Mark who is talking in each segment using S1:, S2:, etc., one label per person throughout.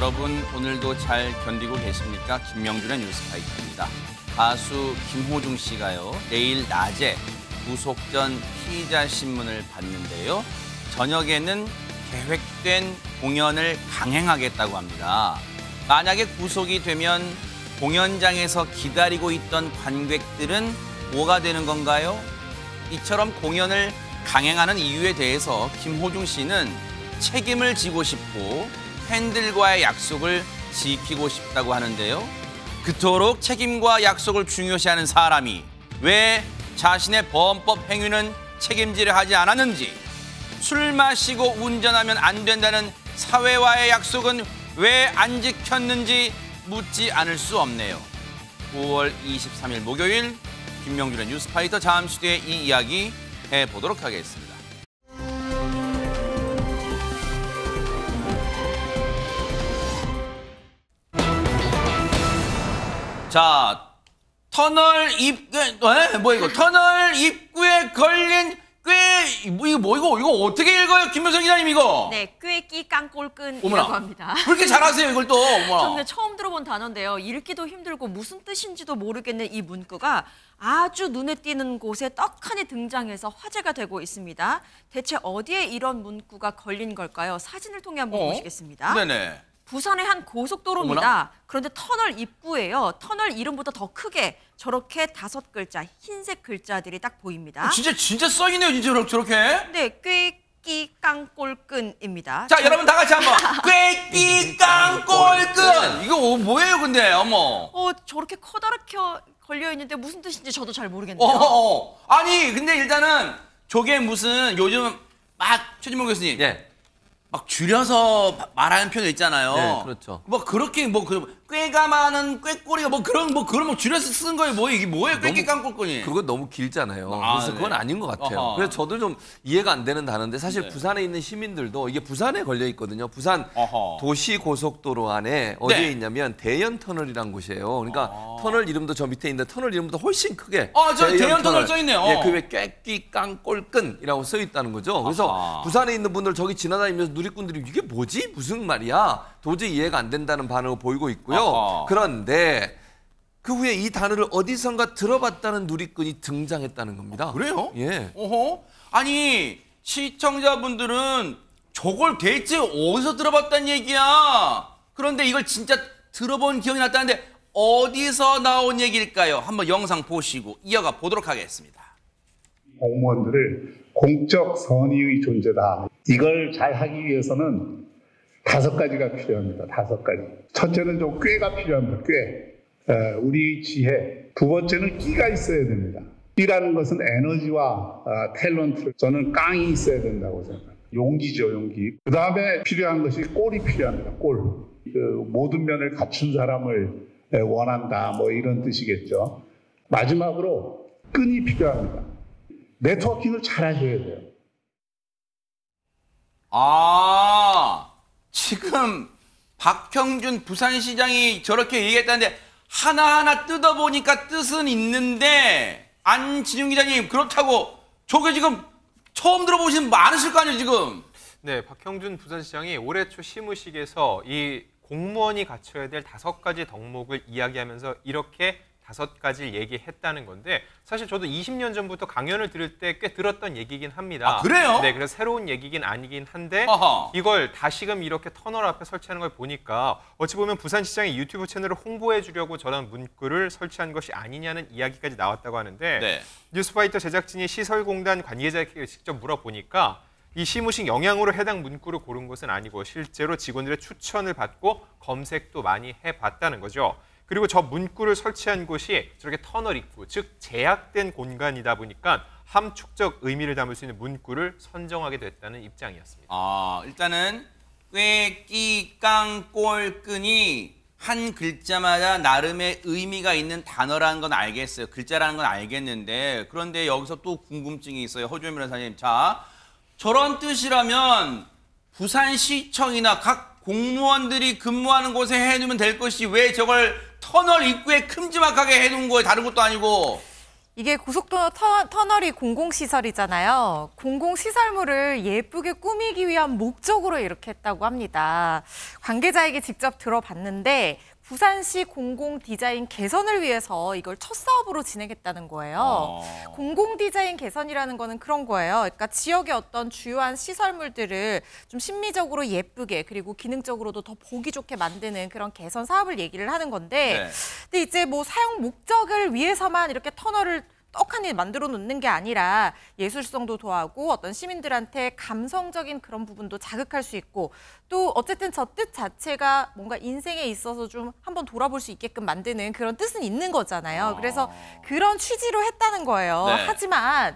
S1: 여러분 오늘도 잘 견디고 계십니까? 김명준의 뉴스파이터입니다. 가수 김호중 씨가요, 내일 낮에 구속 전 피의자 신문을 받는데요. 저녁에는 계획된 공연을 강행하겠다고 합니다. 만약에 구속이 되면 공연장에서 기다리고 있던 관객들은 뭐가 되는 건가요? 이처럼 공연을 강행하는 이유에 대해서 김호중 씨는 책임을 지고 싶고 팬들과의 약속을 지키고 싶다고 하는데요. 그토록 책임과 약속을 중요시하는 사람이 왜 자신의 범법 행위는 책임지려 하지 않았는지, 술 마시고 운전하면 안 된다는 사회와의 약속은 왜 안 지켰는지 묻지 않을 수 없네요. 9월 23일 목요일 김명준의 뉴스파이터, 잠시 뒤에 이 이야기 해보도록 하겠습니다. 자, 터널 입구에 터널 입구에 걸린 꽤, 이거 어떻게 읽어요, 김효성 기자님 이거?
S2: 네, 꾀끼 깡꼴끈이라고 합니다.
S1: 그렇게 잘하세요 이걸 또?
S2: 저는 처음 들어본 단어인데요. 읽기도 힘들고 무슨 뜻인지도 모르겠는 이 문구가 아주 눈에 띄는 곳에 떡하니 등장해서 화제가 되고 있습니다. 대체 어디에 이런 문구가 걸린 걸까요? 사진을 통해 한번 보시겠습니다.
S1: 네네.
S2: 부산의 한 고속도로입니다.
S1: 어머나?
S2: 그런데 터널 입구예요. 터널 이름보다 더 크게 저렇게 5글자, 흰색 글자들이 딱 보입니다.
S1: 진짜 써있네요, 진짜 저렇게.
S2: 네, 꾀끼 깡꼴끈입니다.
S1: 자, 여러분 다 같이 한번. 꾀끼 깡꼴끈. 이거 뭐예요, 근데? 어머.
S2: 저렇게 커다랗게 걸려 있는데 무슨 뜻인지 저도 잘 모르겠네요.
S1: 아니, 근데 일단은 저게 무슨 요즘 막 최진봉 교수님.
S3: 네.
S1: 막 줄여서 말하는 표현 있잖아요.
S3: 네, 그렇죠.
S1: 뭐 그렇게 꾀가 많은 꾀꼬리가 그런 줄여서 쓴 거예요. 이게 뭐예요? 꾀끼 깡꼴끈이.
S3: 그거 너무 길잖아요. 그래서 그건
S1: 네.
S3: 아닌 것 같아요.
S1: 어허.
S3: 그래서 저도 좀 이해가 안 되는 단어인데 사실
S1: 네.
S3: 부산에 있는 시민들도 이게 부산에 걸려 있거든요. 부산
S1: 어허.
S3: 도시고속도로 안에 어디에
S1: 네.
S3: 있냐면 대연터널이라는 곳이에요. 그러니까 터널 이름도 저 밑에 있는데 터널 이름보다 훨씬 크게
S1: 저 대연터널 써 있네요.
S3: 예, 그게 꾀끼 깡꼴끈이라고 써 있다는 거죠. 그래서
S1: 아하.
S3: 부산에 있는 분들 저기 지나다니면서 누리꾼들이 이게 뭐지? 무슨 말이야? 도저히 이해가 안 된다는 반응을 보이고 있고요.
S1: 아하.
S3: 그런데 그 후에 이 단어를 어디선가 들어봤다는 누리꾼이 등장했다는 겁니다.
S1: 그래요?
S3: 예.
S1: 아니, 시청자분들은 저걸 대체 어디서 들어봤다는 얘기야? 그런데 이걸 진짜 들어본 기억이 났다는데 어디서 나온 얘기일까요? 한번 영상 보시고 이어가 보도록 하겠습니다.
S4: 공무원들을 공적 선의의 존재다. 이걸 잘 하기 위해서는 5가지가 필요합니다. 5가지. 첫째는 좀 꾀가 필요합니다. 꾀. 우리 지혜. 두 번째는 끼가 있어야 됩니다. 끼라는 것은 에너지와 탤런트. 저는 깡이 있어야 된다고 생각합니다. 용기죠, 용기. 그 다음에 필요한 것이 꼴이 필요합니다. 꼴. 모든 면을 갖춘 사람을 원한다. 뭐 이런 뜻이겠죠. 마지막으로 끈이 필요합니다. 네트워킹을 잘 하셔야 돼요.
S1: 지금 박형준 부산시장이 저렇게 얘기했다는데 하나하나 뜯어보니까 뜻은 있는데, 안진용 기자님, 그렇다고 저게 지금 처음 들어보시는 많으실 거 아니에요, 지금?
S5: 네, 박형준 부산시장이 올해 초 시무식에서 이 공무원이 갖춰야 될 5가지 덕목을 이야기하면서 이렇게 5가지를 얘기했다는 건데, 사실 저도 20년 전부터 강연을 들을 때 꽤 들었던 얘기긴 합니다.
S1: 그래요?
S5: 네, 그래서 새로운 얘기긴 아니긴 한데
S1: 아하.
S5: 이걸 다시금 이렇게 터널 앞에 설치하는 걸 보니까 어찌 보면 부산시장이 유튜브 채널을 홍보해 주려고 저런 문구를 설치한 것이 아니냐는 이야기까지 나왔다고 하는데,
S1: 네.
S5: 뉴스파이터 제작진이 시설공단 관계자에게 직접 물어보니까 이 시무식 영향으로 해당 문구를 고른 것은 아니고 실제로 직원들의 추천을 받고 검색도 많이 해봤다는 거죠. 그리고 저 문구를 설치한 곳이 저렇게 터널 입구, 즉 제약된 공간이다 보니까 함축적 의미를 담을 수 있는 문구를 선정하게 됐다는 입장이었습니다.
S1: 일단은 꾀끼 깡꼴끈이 한 글자마다 나름의 의미가 있는 단어라는 건 알겠어요. 글자라는 건 알겠는데, 그런데 여기서 또 궁금증이 있어요. 허주현 변호사님. 자, 저런 뜻이라면 부산시청이나 각 공무원들이 근무하는 곳에 해두면 될 것이 왜 저걸 터널 입구에 큼지막하게 해둔 거예요? 다른 것도 아니고.
S6: 이게 고속도로 터널이 공공시설이잖아요. 공공시설물을 예쁘게 꾸미기 위한 목적으로 이렇게 했다고 합니다. 관계자에게 직접 들어봤는데 부산시 공공디자인 개선을 위해서 이걸 첫 사업으로 진행했다는 거예요. 공공디자인 개선이라는 거는 그런 거예요. 그러니까 지역의 어떤 주요한 시설물들을 좀 심미적으로 예쁘게 그리고 기능적으로도 더 보기 좋게 만드는 그런 개선 사업을 얘기를 하는 건데 근데 이제 뭐 사용 목적을 위해서만 이렇게 터널을 떡하니 만들어 놓는 게 아니라 예술성도 더하고 어떤 시민들한테 감성적인 그런 부분도 자극할 수 있고 또 어쨌든 저 뜻 자체가 뭔가 인생에 있어서 좀 한번 돌아볼 수 있게끔 만드는 그런 뜻은 있는 거잖아요. 그래서 그런 취지로 했다는 거예요.
S1: 네.
S6: 하지만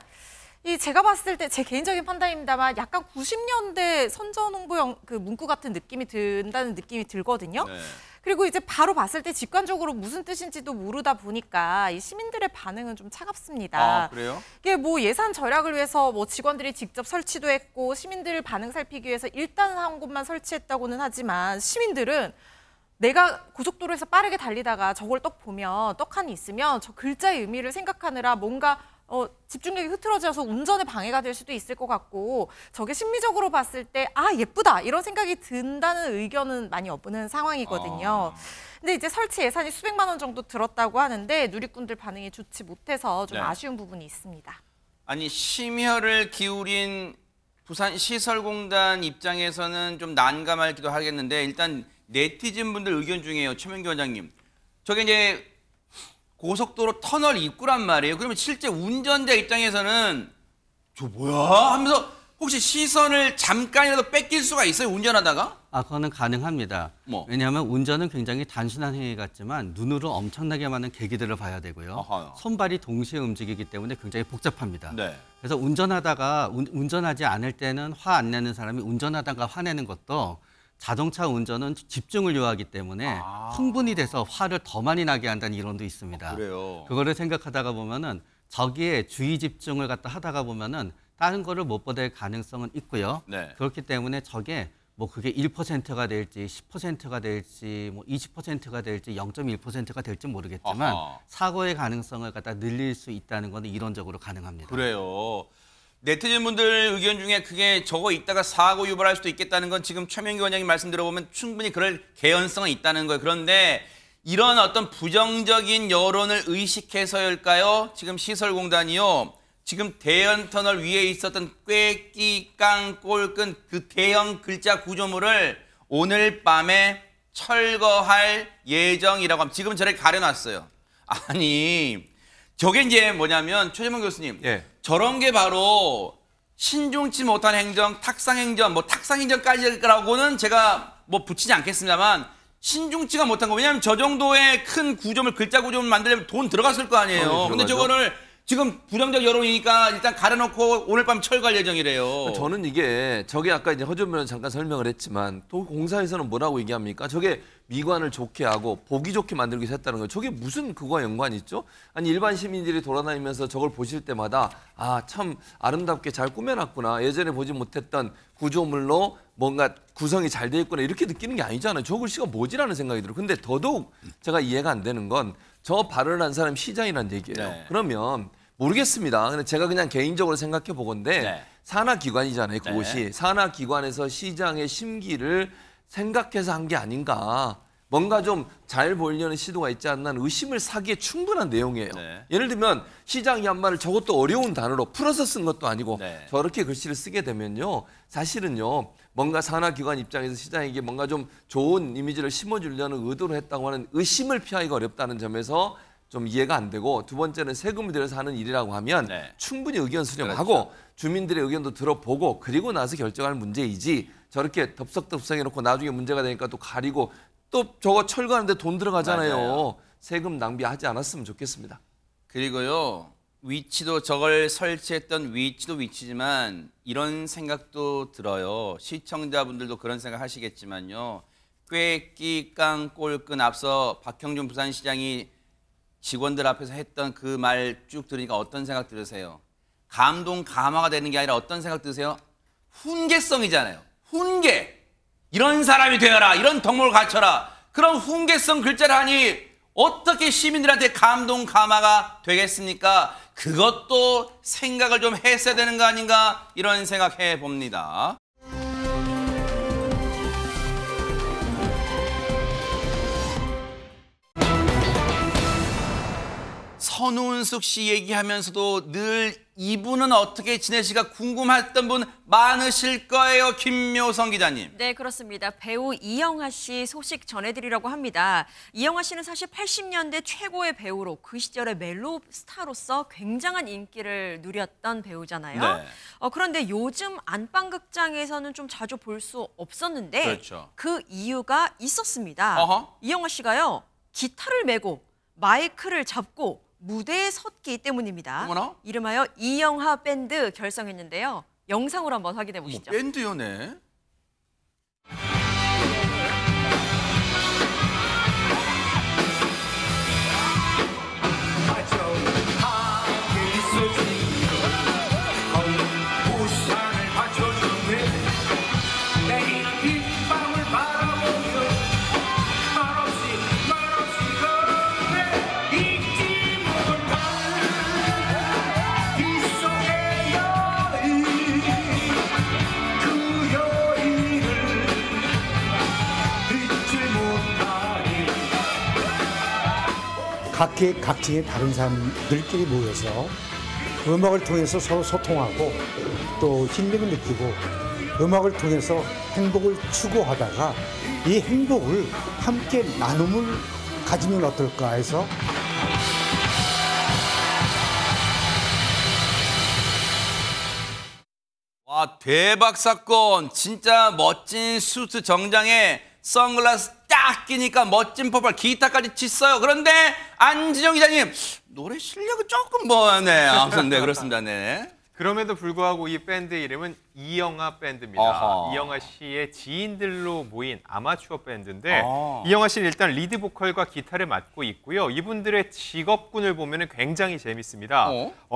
S6: 이 제가 봤을 때 제 개인적인 판단입니다만 약간 90년대 선전 홍보 그 문구 같은 느낌이 든다는 느낌이 들거든요.
S1: 네.
S6: 그리고 이제 바로 봤을 때 직관적으로 무슨 뜻인지도 모르다 보니까 이 시민들의 반응은 좀 차갑습니다.
S1: 아, 그래요?
S6: 이게 뭐 예산 절약을 위해서 뭐 직원들이 직접 설치도 했고 시민들 반응 살피기 위해서 일단 한 곳만 설치했다고는 하지만 시민들은 내가 고속도로에서 빠르게 달리다가 저걸 떡 보면 떡하니 있으면 저 글자의 의미를 생각하느라 뭔가 집중력이 흐트러져서 운전에 방해가 될 수도 있을 것 같고 저게 심리적으로 봤을 때 아 예쁘다 이런 생각이 든다는 의견은 많이 없는 상황이거든요. 근데 이제 설치 예산이 수백만 원 정도 들었다고 하는데 누리꾼들 반응이 좋지 못해서 좀
S1: 네.
S6: 아쉬운 부분이 있습니다.
S1: 아니 심혈을 기울인 부산시설공단 입장에서는 좀 난감하기도 하겠는데 일단 네티즌 분들 의견 중에요. 최명규 원장님. 저게 이제 고속도로 터널 입구란 말이에요. 그러면 실제 운전자 입장에서는 저 뭐야? 하면서 혹시 시선을 잠깐이라도 뺏길 수가 있어요? 운전하다가?
S7: 그거는 가능합니다.
S1: 뭐?
S7: 왜냐하면 운전은 굉장히 단순한 행위 같지만 눈으로 엄청나게 많은 계기들을 봐야 되고요.
S1: 어허요.
S7: 손발이 동시에 움직이기 때문에 굉장히 복잡합니다.
S1: 네.
S7: 그래서 운전하다가 운전하지 않을 때는 화 안 내는 사람이 운전하다가 화내는 것도 자동차 운전은 집중을 요하기 때문에 흥분이 돼서 화를 더 많이 나게 한다는 이론도 있습니다.
S1: 그래요.
S7: 그거를 생각하다가 보면은 저기에 주의 집중을 갖다 하다가 보면은 다른 거를 못 보될 가능성은 있고요.
S1: 네.
S7: 그렇기 때문에 저게 뭐 그게 1%가 될지 10%가 될지 뭐 20%가 될지 0.1%가 될지 모르겠지만
S1: 아하.
S7: 사고의 가능성을 갖다 늘릴 수 있다는 건 이론적으로 가능합니다.
S1: 그래요. 네티즌 분들 의견 중에 그게 저거 있다가 사고 유발할 수도 있겠다는 건 지금 최명규 원장님 말씀 들어보면 충분히 그럴 개연성은 있다는 거예요. 그런데 이런 어떤 부정적인 여론을 의식해서일까요? 지금 시설공단이요. 지금 대연 터널 위에 있었던 꾀끼 깡꼴끈 그 대형 글자 구조물을 오늘 밤에 철거할 예정이라고 합니다. 지금 저렇게 가려놨어요. 아니 저게 이제 뭐냐면 최재문 교수님
S3: 예.
S1: 저런 게 바로 신중치 못한 행정, 탁상행정, 뭐 탁상행정까지라고는 제가 뭐 붙이지 않겠습니다만 신중치가 못한 거. 왜냐하면 저 정도의 큰 구조물, 글자 구조물 만들려면 돈 들어갔을 거 아니에요. 근데 저거를 지금 부정적 여론이니까 일단 가려놓고 오늘 밤 철거할 예정이래요.
S3: 저는 저게 아까 이제 허준 변호사 잠깐 설명을 했지만 또 공사에서는 뭐라고 얘기합니까? 저게 미관을 좋게 하고 보기 좋게 만들기 위해서 했다는 거예요. 저게 무슨 그거와 연관이 있죠? 아니 일반 시민들이 돌아다니면서 저걸 보실 때마다 아, 참 아름답게 잘 꾸며놨구나. 예전에 보지 못했던 구조물로 뭔가 구성이 잘 돼 있구나 이렇게 느끼는 게 아니잖아요. 저 글씨가 뭐지라는 생각이 들어요. 근데 더더욱 제가 이해가 안 되는 건 저 발언을 한 사람이 시장이라는 얘기예요.
S1: 네.
S3: 그러면 모르겠습니다. 근데 제가 그냥 개인적으로 생각해 보건데
S1: 네.
S3: 산하기관이잖아요. 그곳이.
S1: 네.
S3: 산하기관에서 시장의 심기를 생각해서 한 게 아닌가. 뭔가 좀 잘 보이려는 시도가 있지 않나 의심을 사기에 충분한 내용이에요.
S1: 네.
S3: 예를 들면 시장이 한 말을 저것도 어려운 단어로 풀어서 쓴 것도 아니고
S1: 네.
S3: 저렇게 글씨를 쓰게 되면요. 사실은요. 뭔가 산하기관 입장에서 시장에게 뭔가 좀 좋은 이미지를 심어주려는 의도로 했다고 하는 의심을 피하기가 어렵다는 점에서 좀 이해가 안 되고 두 번째는 세금을 들여서 하는 일이라고 하면
S1: 네.
S3: 충분히 의견 수렴하고 주민들의 의견도 들어보고 그리고 나서 결정할 문제이지 저렇게 덥석덥석 해놓고 나중에 문제가 되니까 또 가리고 또 저거 철거하는데 돈 들어가잖아요.
S1: 맞아요.
S3: 세금 낭비하지 않았으면 좋겠습니다.
S1: 그리고요. 위치도 저걸 설치했던 위치도 위치지만 이런 생각도 들어요. 시청자분들도 그런 생각 하시겠지만요. 꾀끼 깡꼴끈 앞서 박형준 부산시장이 직원들 앞에서 했던 그 말 쭉 들으니까 어떤 생각 들으세요? 감동 감화가 되는 게 아니라 어떤 생각 드세요? 훈계성이잖아요. 훈계. 이런 사람이 되어라. 이런 덕목을 갖춰라. 그런 훈계성 글자를 하니 어떻게 시민들한테 감동 감화가 되겠습니까? 그것도 생각을 좀 했어야 되는 거 아닌가 이런 생각해 봅니다. 선우은숙 씨 얘기하면서도 늘 이분은 어떻게 지내실까 궁금했던 분 많으실 거예요. 김묘성 기자님.
S2: 네, 그렇습니다. 배우 이영하 씨 소식 전해드리려고 합니다. 이영하 씨는 사실 80년대 최고의 배우로 그 시절의 멜로 스타로서 굉장한 인기를 누렸던 배우잖아요.
S1: 네.
S2: 그런데 요즘 안방극장에서는 좀 자주 볼 수 없었는데
S1: 그렇죠.
S2: 그 이유가 있었습니다.
S1: 어허.
S2: 이영하 씨가요, 기타를 메고 마이크를 잡고 무대에 섰기 때문입니다.
S1: 어머나?
S2: 이름하여 이영하 밴드 결성했는데요. 영상으로 한번 확인해 보시죠.
S1: 밴드요, 네.
S8: 각계의 다른 사람들끼리 모여서 음악을 통해서 서로 소통하고 또 힐링을 느끼고 음악을 통해서 행복을 추구하다가 이 행복을 함께 나눔을 가지면 어떨까 해서
S1: 와, 대박 사건. 진짜 멋진 수트 정장에 선글라스 딱 끼니까 멋진 퍼플 기타까지 쳤어요. 그런데 안진영 기자님, 노래 실력은 조금 뭐네. 아무튼 네, 그렇습니다. 네.
S5: 그럼에도 불구하고 이 밴드 이름은 이영하 밴드입니다.
S1: 어허.
S5: 이영하 씨의 지인들로 모인 아마추어 밴드인데 이영하 씨는 일단 리드 보컬과 기타를 맡고 있고요. 이분들의 직업군을 보면 굉장히 재밌습니다.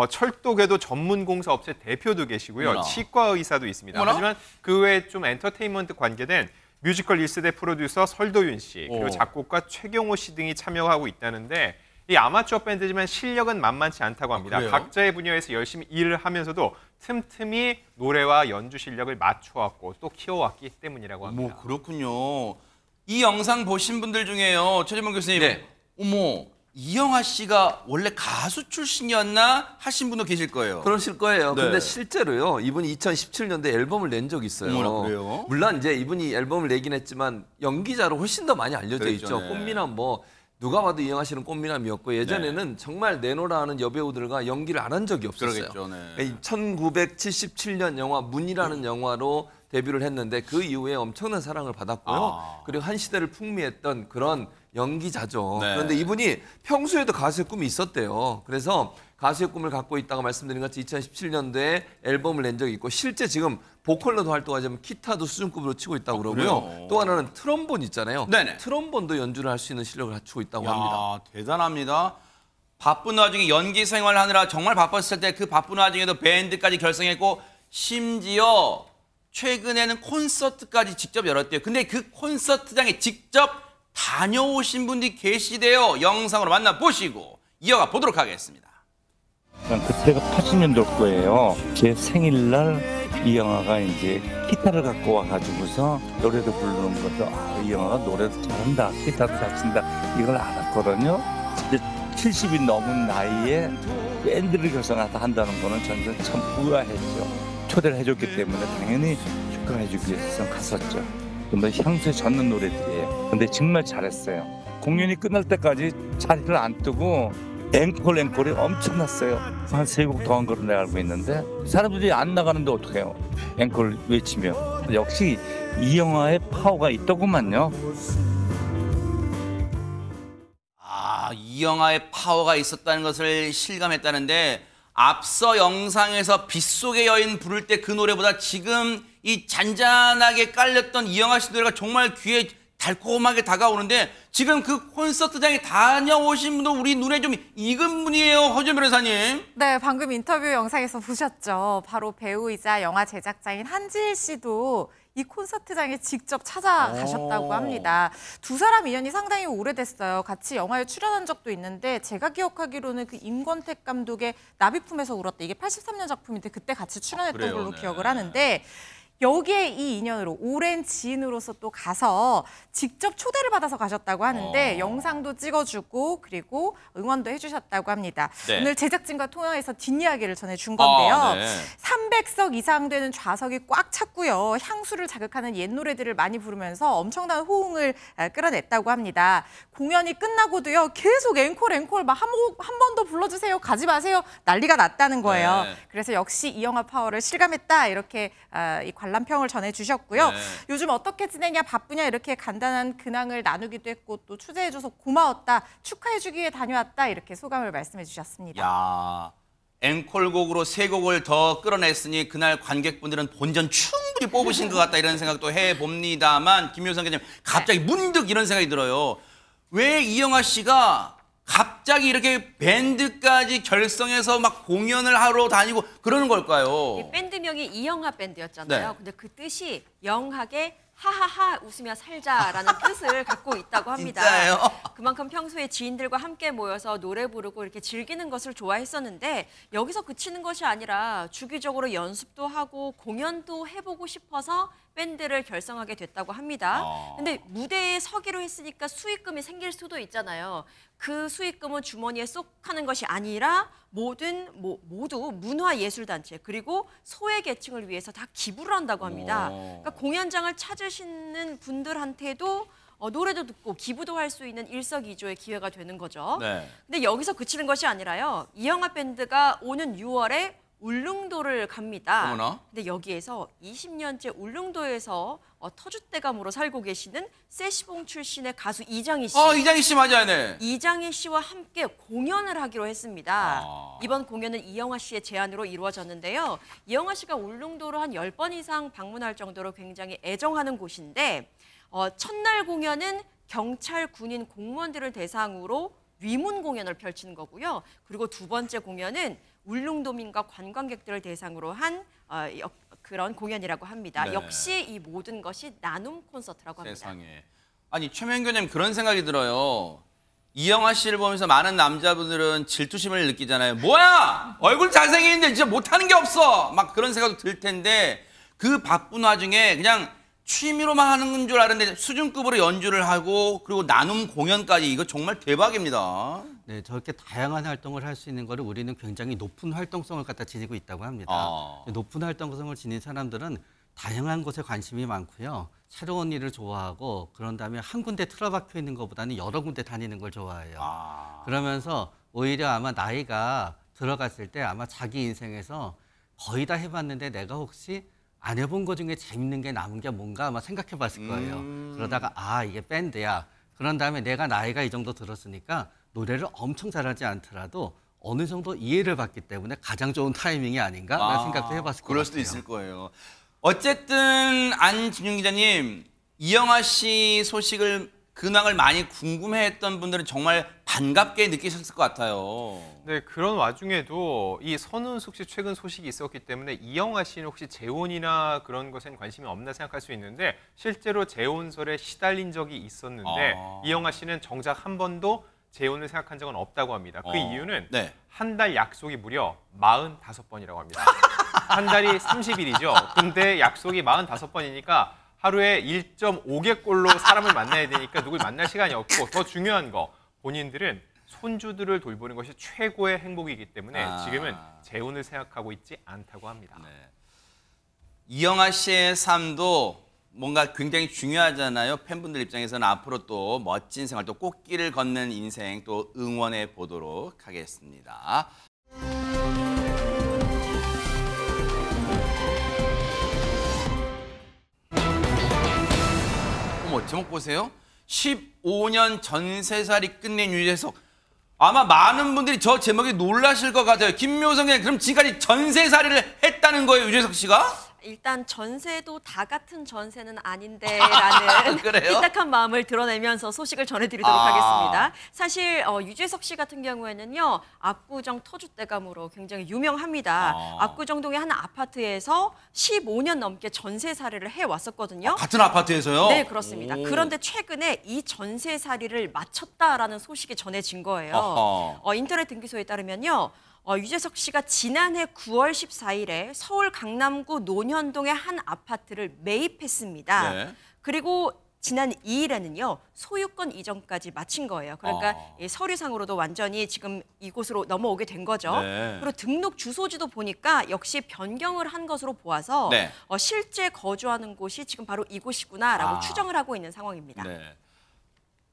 S5: 철도궤도 전문공사 업체 대표도 계시고요.
S1: 어머나.
S5: 치과 의사도 있습니다.
S1: 어머나?
S5: 하지만 그 외에 좀 엔터테인먼트 관계된 뮤지컬 1세대 프로듀서 설도윤 씨, 그리고 작곡가 최경호 씨 등이 참여하고 있다는데 이 아마추어 밴드지만 실력은 만만치 않다고 합니다.
S1: 그래요?
S5: 각자의 분야에서 열심히 일을 하면서도 틈틈이 노래와 연주 실력을 맞춰왔고 또 키워왔기 때문이라고 합니다.
S1: 뭐 그렇군요. 이 영상 보신 분들 중에요. 최재범 교수님.
S3: 네.
S1: 어머, 이영하 씨가 원래 가수 출신이었나 하신 분도 계실 거예요.
S3: 그러실 거예요.
S1: 네.
S3: 근데 실제로요, 이분이 2017년도에 앨범을 낸 적이 있어요.
S1: 어머나, 그래요?
S3: 물론 이제 이분이 앨범을 내긴 했지만 연기자로 훨씬 더 많이 알려져
S1: 그랬죠,
S3: 있죠.
S1: 네.
S3: 꽃미남 뭐 누가 봐도 이영하 씨는 꽃미남이었고 예전에는 정말 내노라 하는 여배우들과 연기를 안 한 적이 없었어요.
S1: 그러겠죠, 네.
S3: 1977년 영화 문이라는 영화로 데뷔를 했는데 그 이후에 엄청난 사랑을 받았고요. 그리고 한 시대를 풍미했던 그런 연기자죠.
S1: 네.
S3: 그런데 이분이 평소에도 가수의 꿈이 있었대요. 그래서 가수의 꿈을 갖고 있다가 말씀드린 것 같이 2017년도에 앨범을 낸 적이 있고 실제 지금 보컬로도 활동하자면 기타도 수준급으로 치고 있다고 그러고요.
S1: 그래요?
S3: 또 하나는 트럼본 있잖아요.
S1: 네네.
S3: 트럼본도 연주를 할 수 있는 실력을 갖추고 있다고 합니다.
S1: 야, 대단합니다. 바쁜 와중에 연기 생활을 하느라 정말 바빴을 때 그 바쁜 와중에도 밴드까지 결성했고 심지어 최근에는 콘서트까지 직접 열었대요. 근데 그 콘서트장에 직접 다녀오신 분들이 계시대요. 영상으로 만나보시고 이어가 보도록 하겠습니다.
S9: 그때가 80년도 거예요. 제 생일날 이영하가 이제 기타를 갖고 와가지고서 노래도 부르는 것도 이영하가 노래도 잘한다, 기타도 잘 친다 이걸 알았거든요. 근데 70이 넘은 나이에 밴드를 결성하다 한다는 거는 저는 참 의아했죠. 초대를 해줬기 때문에 당연히 축하해주기 위해서 갔었죠. 근데 향수에 젖는 노래들이에요. 근데 정말 잘했어요. 공연이 끝날 때까지 자리를 안 뜨고 앵콜이 엄청났어요. 한 3곡 더 한 거로 내가 알고 있는데 사람들이 안 나가는데 어떡해요. 앵콜 외치며. 역시 이영하의 파워가 있더구만요.
S1: 아, 이영하의 파워가 있었다는 것을 실감했다는데 앞서 영상에서 빗속의 여인 부를 때 그 노래보다 지금 이 잔잔하게 깔렸던 이영하 씨 노래가 정말 귀에 달콤하게 다가오는데 지금 그 콘서트장에 다녀오신 분도 우리 눈에 좀 익은 분이에요. 허준 변호사님.
S6: 네, 방금 인터뷰 영상에서 보셨죠. 바로 배우이자 영화 제작자인 한지일 씨도 이 콘서트장에 직접 찾아가셨다고 합니다. 두 사람 인연이 상당히 오래됐어요. 같이 영화에 출연한 적도 있는데 제가 기억하기로는 그 임권택 감독의 나비품에서 울었다. 이게 83년 작품인데 그때 같이 출연했던 걸로 기억을 하는데 여기에 이 인연으로 오랜 지인으로서 또 가서 직접 초대를 받아서 가셨다고 하는데 영상도 찍어주고 그리고 응원도 해주셨다고 합니다.
S1: 네.
S6: 오늘 제작진과 통화해서 뒷이야기를 전해준 건데요.
S1: 네.
S6: 300석 이상 되는 좌석이 꽉 찼고요. 향수를 자극하는 옛 노래들을 많이 부르면서 엄청난 호응을 끌어냈다고 합니다. 공연이 끝나고도요. 계속 앵콜 막 한 번 더 불러주세요. 가지 마세요. 난리가 났다는 거예요.
S1: 네.
S6: 그래서 역시 이 영화 파워를 실감했다. 이렇게 이 관람평을 전해주셨고요.
S1: 네.
S6: 요즘 어떻게 지내냐 바쁘냐 이렇게 간단한 근황을 나누기도 했고 또 초대해줘서 고마웠다. 축하해주기 위해 다녀왔다. 이렇게 소감을 말씀해 주셨습니다.
S1: 야, 앵콜곡으로 3곡을 더 끌어냈으니 그날 관객분들은 본전 충분히 뽑으신 것 같다 이런 생각도 해봅니다만 김효성 기자님 갑자기 문득 이런 생각이 들어요. 왜 이영하 씨가 갑자기 이렇게 밴드까지 결성해서 막 공연을 하러 다니고 그러는 걸까요?
S2: 이 밴드명이 이영하 밴드였잖아요.
S1: 네.
S2: 근데 그 뜻이 영하게 하하하 웃으며 살자라는 뜻을 갖고 있다고 합니다.
S1: 진짜예요?
S2: 그만큼 평소에 지인들과 함께 모여서 노래 부르고 이렇게 즐기는 것을 좋아했었는데 여기서 그치는 것이 아니라 주기적으로 연습도 하고 공연도 해보고 싶어서 밴드를 결성하게 됐다고 합니다. 근데 무대에 서기로 했으니까 수익금이 생길 수도 있잖아요. 그 수익금은 주머니에 쏙 하는 것이 아니라 모두 문화예술단체 그리고 소외계층을 위해서 다 기부를 한다고 합니다. 그러니까 공연장을 찾으시는 분들한테도 노래도 듣고 기부도 할 수 있는 일석이조의 기회가 되는 거죠.
S1: 네.
S2: 근데 여기서 그치는 것이 아니라요. 이영하 밴드가 오는 6월에 울릉도를 갑니다.
S1: 어머나.
S2: 근데 여기에서 20년째 울릉도에서 터줏대감으로 살고 계시는 세시봉 출신의 가수 이장희 씨.
S1: 이장희 씨 맞아요, 네.
S2: 이장희 씨와 함께 공연을 하기로 했습니다.
S1: 아.
S2: 이번 공연은 이영하 씨의 제안으로 이루어졌는데요. 이영하 씨가 울릉도로 한 10번 이상 방문할 정도로 굉장히 애정하는 곳인데 첫날 공연은 경찰, 군인, 공무원들을 대상으로 위문 공연을 펼치는 거고요. 그리고 두 번째 공연은 울릉도민과 관광객들을 대상으로 한 그런 공연이라고 합니다.
S1: 네.
S2: 역시 이 모든 것이 나눔 콘서트라고 합니다.
S1: 세상에. 아니 최명규님 그런 생각이 들어요. 이영하 씨를 보면서 많은 남자분들은 질투심을 느끼잖아요. 뭐야! 얼굴 잘생겼는데 진짜 못하는 게 없어! 막 그런 생각도 들 텐데 그 바쁜 와중에 그냥 취미로만 하는 줄 알았는데 수준급으로 연주를 하고 그리고 나눔 공연까지 이거 정말 대박입니다.
S7: 네, 저렇게 다양한 활동을 할 수 있는 거를 우리는 굉장히 높은 활동성을 갖다 지니고 있다고 합니다. 높은 활동성을 지닌 사람들은 다양한 곳에 관심이 많고요. 새로운 일을 좋아하고 그런 다음에 한 군데 틀어박혀 있는 것보다는 여러 군데 다니는 걸 좋아해요. 그러면서 오히려 아마 나이가 들어갔을 때 아마 자기 인생에서 거의 다 해봤는데 내가 혹시 안 해본 것 중에 재밌는 게 남은 게 뭔가 아마 생각해 봤을 거예요. 그러다가 이게 밴드야. 그런 다음에 내가 나이가 이 정도 들었으니까 노래를 엄청 잘하지 않더라도 어느 정도 이해를 받기 때문에 가장 좋은 타이밍이 아닌가 라는 생각도 해봤을 것 같아요.
S1: 그럴 수도 있을 거예요. 어쨌든 안진용 기자님, 이영하 씨 소식을 근황을 많이 궁금해했던 분들은 정말 반갑게 느끼셨을 것 같아요.
S5: 네, 그런 와중에도 이 선운숙 씨 최근 소식이 있었기 때문에 이영하 씨는 혹시 재혼이나 그런 것엔 관심이 없나 생각할 수 있는데 실제로 재혼설에 시달린 적이 있었는데 이영하 씨는 정작 한 번도 재혼을 생각한 적은 없다고 합니다. 그 이유는
S1: 네.
S5: 한 달 약속이 무려 45번이라고 합니다. 한 달이 30일이죠. 근데 약속이 45번이니까 하루에 1.5개꼴로 사람을 만나야 되니까 누굴 만날 시간이 없고 더 중요한 거 본인들은 손주들을 돌보는 것이 최고의 행복이기 때문에 지금은 재혼을 생각하고 있지 않다고 합니다.
S1: 네. 이영하 씨의 삶도 뭔가 굉장히 중요하잖아요. 팬분들 입장에서는 앞으로 또 멋진 생활, 또 꽃길을 걷는 인생 또 응원해 보도록 하겠습니다. 어머, 제목 보세요. 15년 전세살이 끝낸 유재석. 아마 많은 분들이 저 제목에 놀라실 것 같아요. 김묘성 기자, 그럼 지금까지 전세살이를 했다는 거예요, 유재석 씨가?
S2: 일단 전세도 다 같은 전세는 아닌데라는
S1: 그래요?
S2: 삐딱한 마음을 드러내면서 소식을 전해드리도록 하겠습니다. 사실 유재석 씨 같은 경우에는요. 압구정 터줏대감으로 굉장히 유명합니다. 압구정동의 한 아파트에서 15년 넘게 전세살이를 해왔었거든요.
S1: 같은 아파트에서요?
S2: 네, 그렇습니다.
S1: 오.
S2: 그런데 최근에 이 전세살이를 마쳤다라는 소식이 전해진 거예요.
S1: 어허.
S2: 인터넷 등기소에 따르면요. 유재석 씨가 지난해 9월 14일에 서울 강남구 논현동의 한 아파트를 매입했습니다.
S1: 네.
S2: 그리고 지난 2일에는요. 소유권 이전까지 마친 거예요. 그러니까 이 서류상으로도 완전히 지금 이곳으로 넘어오게 된 거죠.
S1: 네.
S2: 그리고 등록 주소지도 보니까 역시 변경을 한 것으로 보아서
S1: 네.
S2: 실제 거주하는 곳이 지금 바로 이곳이구나라고 추정을 하고 있는 상황입니다.
S1: 네.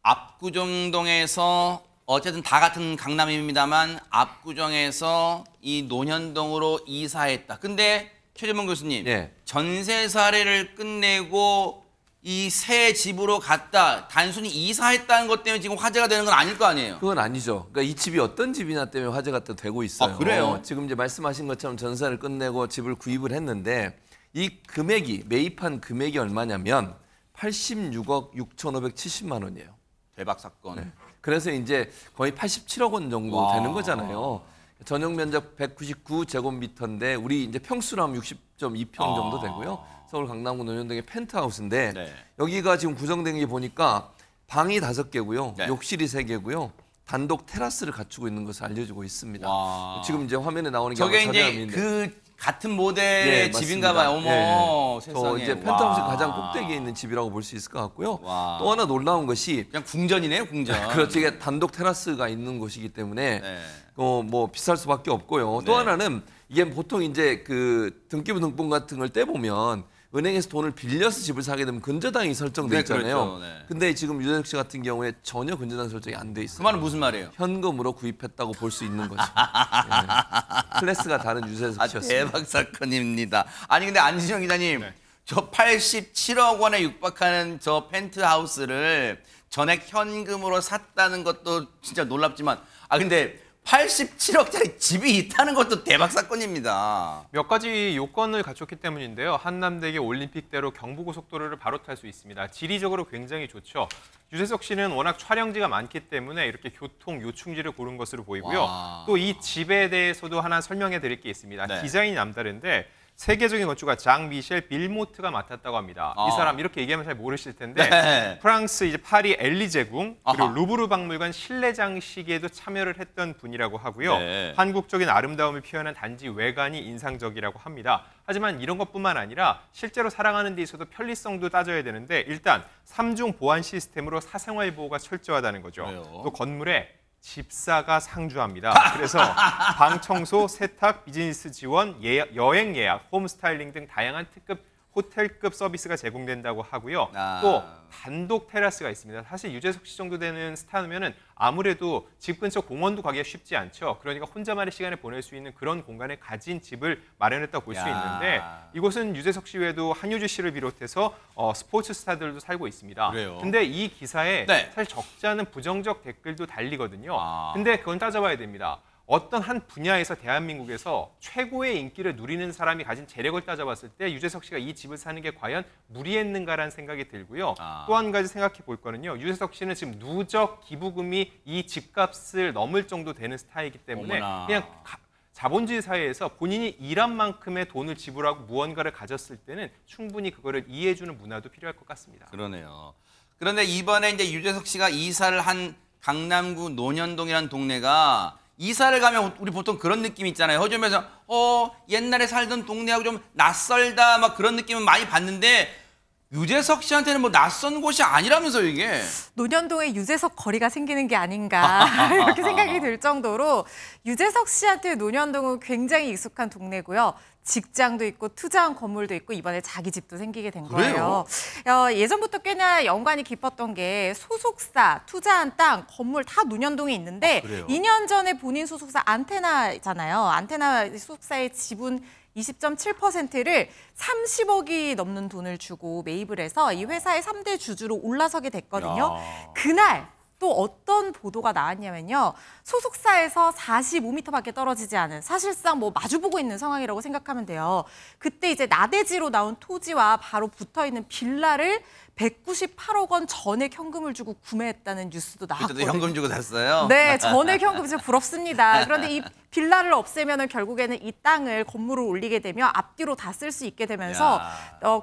S1: 압구정동에서 어쨌든 다 같은 강남입니다만 압구정에서 이 논현동으로 이사했다. 근데 최재범 교수님,
S3: 예.
S1: 전세 사례를 끝내고 이 새 집으로 갔다. 단순히 이사했다는 것 때문에 지금 화제가 되는 건 아닐 거 아니에요?
S3: 그건 아니죠. 그러니까 이 집이 어떤 집이냐 때문에 화제가 또 되고 있어요.
S1: 아, 그래요?
S3: 지금 이제 말씀하신 것처럼 전세를 끝내고 집을 구입을 했는데 이 금액이 매입한 금액이 얼마냐면 86억 6,570만 원이에요.
S1: 대박 사건.
S3: 네. 그래서 이제 거의 87억 원 정도
S1: 와.
S3: 되는 거잖아요. 전용 면적 199제곱미터인데 우리 이제 평수로 하면 60.2평 정도 되고요. 서울 강남구 논현동의 펜트하우스인데
S1: 네.
S3: 여기가 지금 구성된 게 보니까 방이 5개고요.
S1: 네.
S3: 욕실이 3개고요. 단독 테라스를 갖추고 있는 것으로 알려지고 있습니다.
S1: 와.
S3: 지금 이제 화면에 나오는 게
S1: 저게
S3: 아마
S1: 이제
S3: 저렴인데.
S1: 그 같은 모델의
S3: 네,
S1: 집인가
S3: 맞습니다.
S1: 봐요. 어머,
S3: 예.
S1: 세상에.
S3: 저 이제 펜트하우스
S1: 와.
S3: 가장 꼭대기에 있는 집이라고 볼 수 있을 것 같고요.
S1: 와.
S3: 또 하나 놀라운 것이
S1: 그냥 궁전이네요, 궁전.
S3: 그렇죠. 이게 단독 테라스가 있는 곳이기 때문에
S1: 네.
S3: 뭐 비쌀 수밖에 없고요. 또
S1: 네.
S3: 하나는 이게 보통 이제 그 등기부 등본 같은 걸 떼보면 은행에서 돈을 빌려서 집을 사게 되면 근저당이 설정돼
S1: 네,
S3: 있잖아요.
S1: 그렇죠. 네.
S3: 근데 지금 유재석 씨 같은 경우에 전혀 근저당 설정이 안 돼 있어요.
S1: 그 말은 무슨 말이에요?
S3: 현금으로 구입했다고 볼 수 있는 거죠. 예. 클래스가 다른 유재석 씨였습니다.
S1: 대박 사건입니다. 아니 근데 안진영 기자님, 저 87억 원에 육박하는 저 펜트하우스를 전액 현금으로 샀다는 것도 진짜 놀랍지만, 근데 87억짜리 집이 있다는 것도 대박 사건입니다.
S5: 몇 가지 요건을 갖췄기 때문인데요. 한남대교 올림픽대로 경부고속도로를 바로 탈 수 있습니다. 지리적으로 굉장히 좋죠. 유재석 씨는 워낙 촬영지가 많기 때문에 이렇게 교통 요충지를 고른 것으로 보이고요.
S1: 와.
S5: 또 이 집에 대해서도 하나 설명해 드릴 게 있습니다.
S1: 네.
S5: 디자인이 남다른데 세계적인 건축가 장 미셸 빌모트가 맡았다고 합니다. 이 사람 이렇게 얘기하면 잘 모르실 텐데
S1: 네.
S5: 프랑스 이제 파리 엘리제궁 그리고
S1: 아하.
S5: 루브르 박물관 실내 장식에도 참여를 했던 분이라고 하고요.
S1: 네.
S5: 한국적인 아름다움을 표현한 단지 외관이 인상적이라고 합니다. 하지만 이런 것뿐만 아니라 실제로 살아가는 데 있어도 편리성도 따져야 되는데 일단 3중 보안 시스템으로 사생활 보호가 철저하다는 거죠.
S1: 그래요?
S5: 또 건물에 집사가 상주합니다. 그래서 방 청소, 세탁, 비즈니스 지원, 여행 예약, 홈 스타일링 등 다양한 특급 호텔급 서비스가 제공된다고 하고요. 또 단독 테라스가 있습니다. 사실 유재석 씨 정도 되는 스타면은 아무래도 집 근처 공원도 가기가 쉽지 않죠. 그러니까 혼자만의 시간을 보낼 수 있는 그런 공간을 가진 집을 마련했다고 볼 수 있는데 이곳은 유재석 씨 외에도 한효주 씨를 비롯해서 스포츠 스타들도 살고 있습니다.
S1: 그래요?
S5: 근데 이 기사에
S1: 네.
S5: 사실 적지 않은 부정적 댓글도 달리거든요. 근데 그건 따져봐야 됩니다. 어떤 한 분야에서 대한민국에서 최고의 인기를 누리는 사람이 가진 재력을 따져봤을 때 유재석 씨가 이 집을 사는 게 과연 무리했는가라는 생각이 들고요. 또 한 가지 생각해 볼 거는요. 유재석 씨는 지금 누적 기부금이 이 집값을 넘을 정도 되는 스타일이기 때문에
S1: 어머나.
S5: 그냥 자본주의 사회에서 본인이 일한 만큼의 돈을 지불하고 무언가를 가졌을 때는 충분히 그거를 이해해주는 문화도 필요할 것 같습니다.
S1: 그러네요. 그런데 이번에 이제 유재석 씨가 이사를 한 강남구 논현동이라는 동네가 이사를 가면 우리 보통 그런 느낌 있잖아요. 허점에서 옛날에 살던 동네하고 좀 낯설다 막 그런 느낌은 많이 받는데 유재석 씨한테는 뭐 낯선 곳이 아니라면서요, 이게.
S6: 논현동에 유재석 거리가 생기는 게 아닌가 이렇게 생각이 들 정도로 유재석 씨한테 논현동은 굉장히 익숙한 동네고요. 직장도 있고 투자한 건물도 있고 이번에 자기 집도 생기게 된 거예요. 예전부터 꽤나 연관이 깊었던 게 소속사, 투자한 땅, 건물 다 논현동에 있는데 2년 전에 본인 소속사 안테나잖아요. 안테나 소속사의 지분 20.7%를 30억이 넘는 돈을 주고 매입을 해서 이 회사의 3대 주주로 올라서게 됐거든요. 그날 또 어떤 보도가 나왔냐면요. 소속사에서 45m밖에 떨어지지 않은 사실상 뭐 마주보고 있는 상황이라고 생각하면 돼요. 그때 이제 나대지로 나온 토지와 바로 붙어있는 빌라를 198억 원 전액 현금을 주고 구매했다는 뉴스도 나왔거든요.
S1: 그때도 현금 주고 샀어요?
S6: 네, 전액 현금 진짜 부럽습니다. 그런데 이 빌라를 없애면 결국에는 이 땅을 건물을 올리게 되면 앞뒤로 다 쓸 수 있게 되면서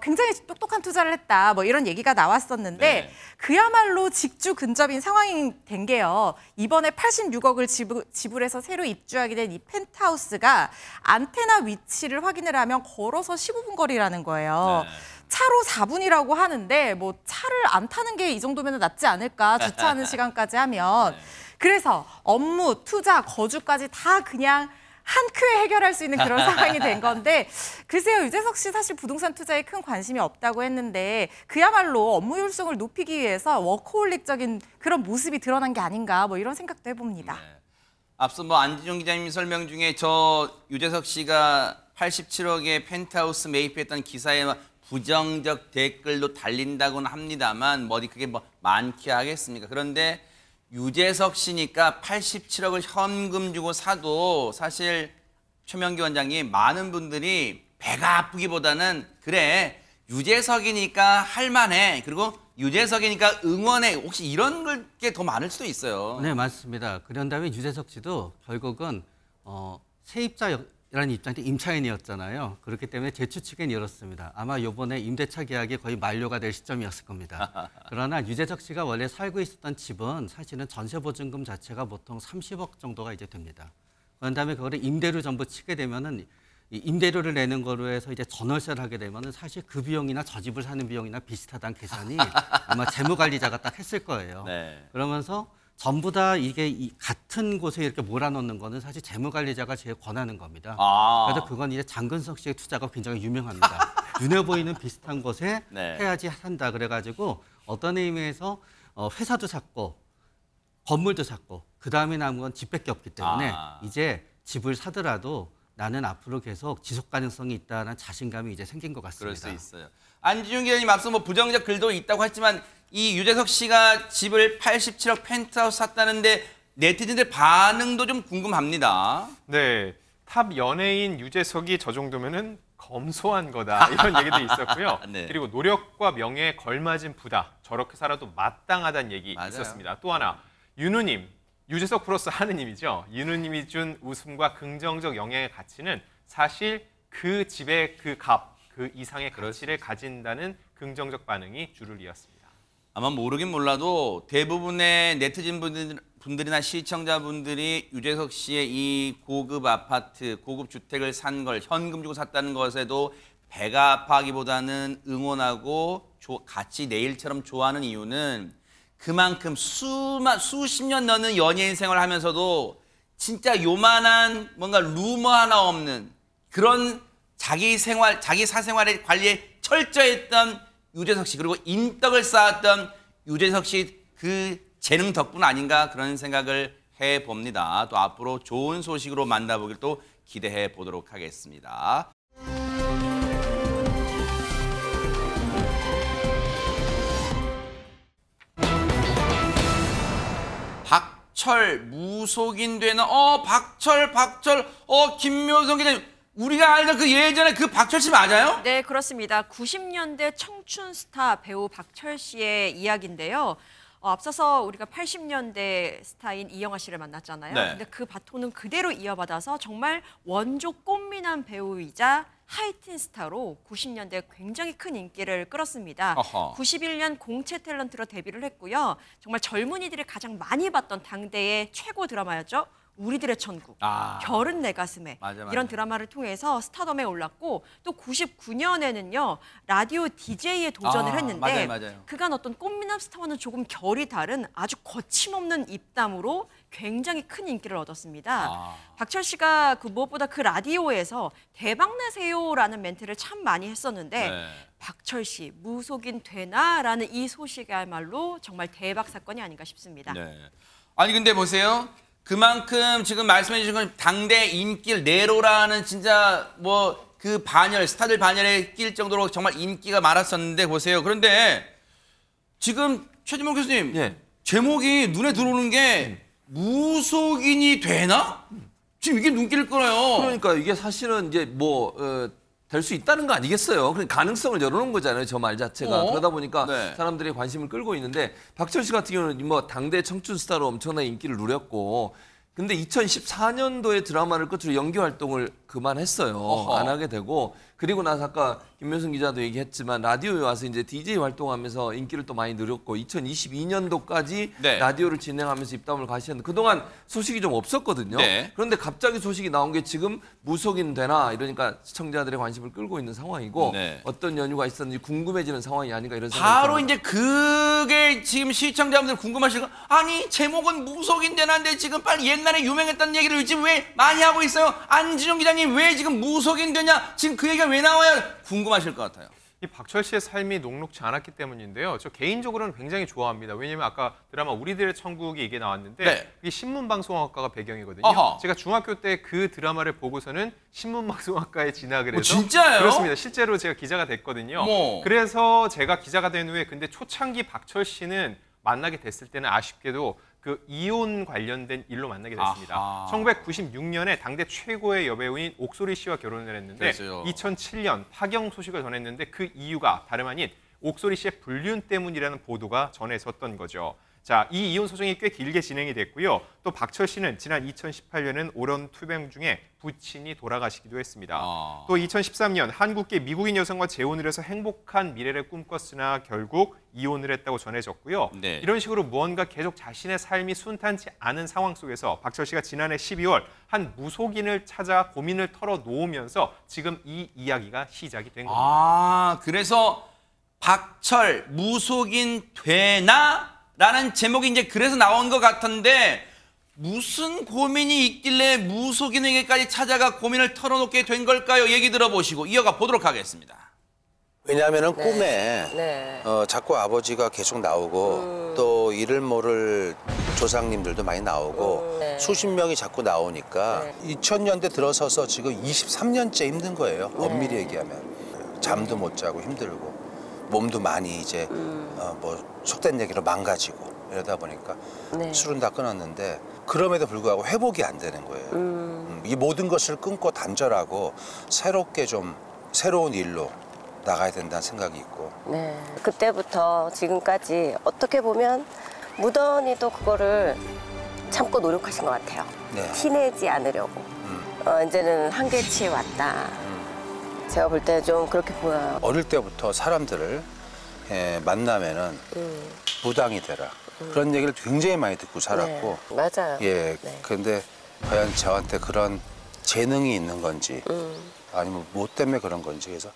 S6: 굉장히 똑똑한 투자를 했다. 뭐 이런 얘기가 나왔었는데
S1: 네.
S6: 그야말로 직주 근접인 상황이 된 게요. 이번에 86억을 지불해서 새로 입주하게 된 이 펜트하우스가 안테나 위치를 확인을 하면 걸어서 15분 거리라는 거예요.
S1: 네.
S6: 차로 4분이라고 하는데 뭐 차를 안 타는 게 이 정도면 낫지 않을까 주차하는 시간까지 하면. 그래서 업무, 투자, 거주까지 다 그냥 한 큐에 해결할 수 있는 그런 상황이 된 건데 글쎄요. 유재석 씨 사실 부동산 투자에 큰 관심이 없다고 했는데 그야말로 업무 효율성을 높이기 위해서 워커홀릭적인 그런 모습이 드러난 게 아닌가 뭐 이런 생각도 해봅니다.
S1: 네. 앞서 뭐 안지종 기자님 설명 중에 저 유재석 씨가 87억의 펜트하우스 매입했던 기사에 부정적 댓글도 달린다고는 합니다만 뭐 어디 그게 뭐 많게 하겠습니까? 그런데 유재석 씨니까 87억을 현금 주고 사도 사실 최명기 원장님 많은 분들이 배가 아프기보다는 그래 유재석이니까 할만해 그리고 유재석이니까 응원해 혹시 이런 게 더 많을 수도 있어요.
S7: 네, 맞습니다. 그런 다음에 유재석 씨도 결국은 세입자라는 입장이 임차인이었잖아요. 그렇기 때문에 제 추측엔 이렇습니다. 아마 이번에 임대차 계약이 거의 만료가 될 시점이었을 겁니다. 그러나 유재석 씨가 원래 살고 있었던 집은 사실은 전세보증금 자체가 보통 30억 정도가 이제 됩니다. 그런 다음에 그거를 임대료 전부 치게 되면은 이 임대료를 내는 거로 해서 이제 전월세를 하게 되면은 사실 그 비용이나 저 집을 사는 비용이나 비슷하다는 계산이 아마 재무관리자가 딱 했을 거예요.
S1: 네.
S7: 그러면서 전부 다 이게 같은 곳에 이렇게 몰아넣는 거는 사실 재무관리자가 제일 권하는 겁니다. 그래서 그건 이제 장근석 씨의 투자가 굉장히 유명합니다. 눈에 보이는 비슷한 곳에
S1: 네.
S7: 해야지 산다. 그래가지고 어떤 의미에서 회사도 샀고 건물도 샀고 그 다음에 남은 건 집밖에 없기 때문에 이제 집을 사더라도 나는 앞으로 계속 지속 가능성이 있다는 자신감이 이제 생긴 것 같습니다.
S1: 그럴 수 있어요. 안지중 기자님 앞서 뭐 부정적 글도 있다고 했지만 이 유재석 씨가 집을 87억 펜트하우스 샀다는데 네티즌들 반응도 좀 궁금합니다.
S5: 네, 탑 연예인 유재석이 저 정도면은 검소한 거다 이런 얘기도 있었고요.
S1: 네.
S5: 그리고 노력과 명예에 걸맞은 부다 저렇게 살아도 마땅하다는 얘기
S1: 맞아요.
S5: 있었습니다. 또 하나 윤우님, 유재석 플러스 하느님이죠. 윤우님이 준 웃음과 긍정적 영향의 가치는 사실 그 집의 그 값, 그 이상의 가치를 가진다는 긍정적 반응이 줄을 이었습니다.
S1: 아마 모르긴 몰라도 대부분의 네티즌 분들이나 시청자분들이 유재석 씨의 이 고급 아파트, 고급 주택을 산 걸 현금 주고 샀다는 것에도 배가 아파하기보다는 응원하고 같이 내일처럼 좋아하는 이유는 그만큼 수십 년 넘는 연예인 생활을 하면서도 진짜 요만한 뭔가 루머 하나 없는 그런 자기 사생활의 관리에 철저했던 유재석 씨 그리고 인덕을 쌓았던 유재석 씨 그 재능 덕분 아닌가 그런 생각을 해봅니다. 또 앞으로 좋은 소식으로 만나보길 또 기대해 보도록 하겠습니다. 박철 무속인 되는 박철 김묘성 기자님 우리가 알던 그 예전에 그 박철 씨 맞아요?
S2: 네, 그렇습니다. 90년대 청춘 스타 배우 박철 씨의 이야기인데요. 앞서서 우리가 80년대 스타인 이영하 씨를 만났잖아요.
S1: 네.
S2: 근데 그 바톤은 그대로 이어받아서 정말 원조 꽃미남 배우이자 하이틴 스타로 90년대 굉장히 큰 인기를 끌었습니다.
S1: 어허.
S2: 91년 공채 탤런트로 데뷔를 했고요. 정말 젊은이들이 가장 많이 봤던 당대의 최고 드라마였죠. 우리들의 천국, 별은 내 가슴에
S1: 맞아.
S2: 이런 드라마를 통해서 스타덤에 올랐고 또 99년에는요 라디오 DJ에 도전을 했는데
S1: 맞아요.
S2: 그간 어떤 꽃미남 스타와는 조금 결이 다른 아주 거침없는 입담으로 굉장히 큰 인기를 얻었습니다. 박철 씨가 무엇보다 그 라디오에서 대박나세요라는 멘트를 참 많이 했었는데
S1: 네.
S2: 박철 씨 무속인 되나라는 이 소식이야말로 정말 대박 사건이 아닌가 싶습니다.
S1: 네. 아니 근데 보세요. 그만큼 지금 말씀해 주신 건 당대 인기를 네로라는 진짜 뭐 그 반열 스타들 반열에 낄 정도로 정말 인기가 많았었는데 보세요. 그런데 지금 최진봉 교수님
S3: 예.
S1: 제목이 눈에 들어오는 게 무속인이 되나? 지금 이게 눈길을 끌어요.
S3: 그러니까 이게 사실은 이제 될 수 있다는 거 아니겠어요? 그러니까 가능성을 열어놓은 거잖아요, 저 말 자체가. 그러다 보니까
S1: 네.
S3: 사람들이 관심을 끌고 있는데 박철 씨 같은 경우는 뭐 당대 청춘 스타로 엄청난 인기를 누렸고 근데 2014년도에 드라마를 끝으로 연기 활동을 그만했어요.
S1: 어허.
S3: 안 하게 되고 그리고 나서 아까 김명승 기자도 얘기했지만 라디오에 와서 이제 DJ 활동하면서 인기를 또 많이 누렸고 2022년도까지
S1: 네.
S3: 라디오를 진행하면서 입담을 가시는데 그동안 소식이 좀 없었거든요.
S1: 네.
S3: 그런데 갑자기 소식이 나온 게 지금 무속인 되나 이러니까 시청자들의 관심을 끌고 있는 상황이고
S1: 네.
S3: 어떤 연유가 있었는지 궁금해지는 상황이 아닌가 이런 생각이
S1: 바로
S3: 듭니다.
S1: 이제 그게 지금 시청자분들 궁금하시고 아니 제목은 무속인 되나인데 지금 빨리 옛날에 유명했던 얘기를 지금 왜 많이 하고 있어요? 안진용 기자님 왜 지금 무속인 되냐? 지금 그 얘기가 왜 나와요? 궁금하실 것 같아요.
S5: 이 박철 씨의 삶이 녹록지 않았기 때문인데요. 저 개인적으로는 굉장히 좋아합니다. 왜냐면 아까 드라마 우리들의 천국이 이게 나왔는데
S1: 네.
S5: 이게 신문방송학과가 배경이거든요.
S1: 어허.
S5: 제가 중학교 때 그 드라마를 보고서는 신문방송학과에 진학을 해서
S1: 진짜요?
S5: 그렇습니다. 실제로 제가 기자가 됐거든요.
S1: 어머.
S5: 그래서 제가 기자가 된 후에 근데 초창기 박철 씨는 만나게 됐을 때는 아쉽게도 그 이혼 관련된 일로 만나게 됐습니다.
S1: 아하.
S5: 1996년에 당대 최고의 여배우인 옥소리 씨와 결혼을 했는데
S1: 그랬어요.
S5: 2007년 파경 소식을 전했는데 그 이유가 다름 아닌 옥소리 씨의 불륜 때문이라는 보도가 전해졌던 거죠. 자, 이 이혼 소송이 꽤 길게 진행이 됐고요. 또 박철 씨는 지난 2018년은 오런 투병 중에 부친이 돌아가시기도 했습니다. 또 2013년 한국계 미국인 여성과 재혼을 해서 행복한 미래를 꿈꿨으나 결국 이혼을 했다고 전해졌고요.
S1: 네.
S5: 이런 식으로 무언가 계속 자신의 삶이 순탄치 않은 상황 속에서 박철 씨가 지난해 12월 한 무속인을 찾아 고민을 털어놓으면서 지금 이 이야기가 시작이 된 겁니다.
S1: 아, 그래서 박철 무속인 되나? 라는 제목이 이제 그래서 나온 것 같은데 무슨 고민이 있길래 무속인에게까지 찾아가 고민을 털어놓게 된 걸까요? 얘기 들어보시고 이어가 보도록 하겠습니다.
S10: 왜냐하면은 꿈에 자꾸 아버지가 계속 나오고 또 이를 모를 조상님들도 많이 나오고 수십 명이 자꾸 나오니까 2000년대 들어서서 지금 23년째 힘든 거예요. 엄밀히 얘기하면 잠도 못 자고 힘들고 몸도 많이 이제 뭐 속된 얘기로 망가지고 이러다 보니까 술은 다 끊었는데 그럼에도 불구하고 회복이 안 되는 거예요. 이 모든 것을 끊고 단절하고 새롭게 좀 새로운 일로 나가야 된다는 생각이 있고.
S11: 네, 그때부터 지금까지 어떻게 보면 무던히도 그거를 참고 노력하신 것 같아요.
S10: 네.
S11: 티내지 않으려고. 이제는 한계치에 왔다. 제가 볼 때 좀 그렇게 보여요.
S10: 어릴 때부터 사람들을 만나면은 무당이 되라. 그런 얘기를 굉장히 많이 듣고 살았고.
S11: 네, 맞아요.
S10: 예,
S11: 네.
S10: 근데 과연 저한테 그런 재능이 있는 건지 아니면 뭐 때문에 그런 건지 그래서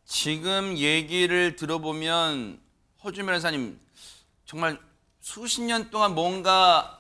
S1: 지금 얘기를 들어보면 허준 변호사님 정말 수십 년 동안 뭔가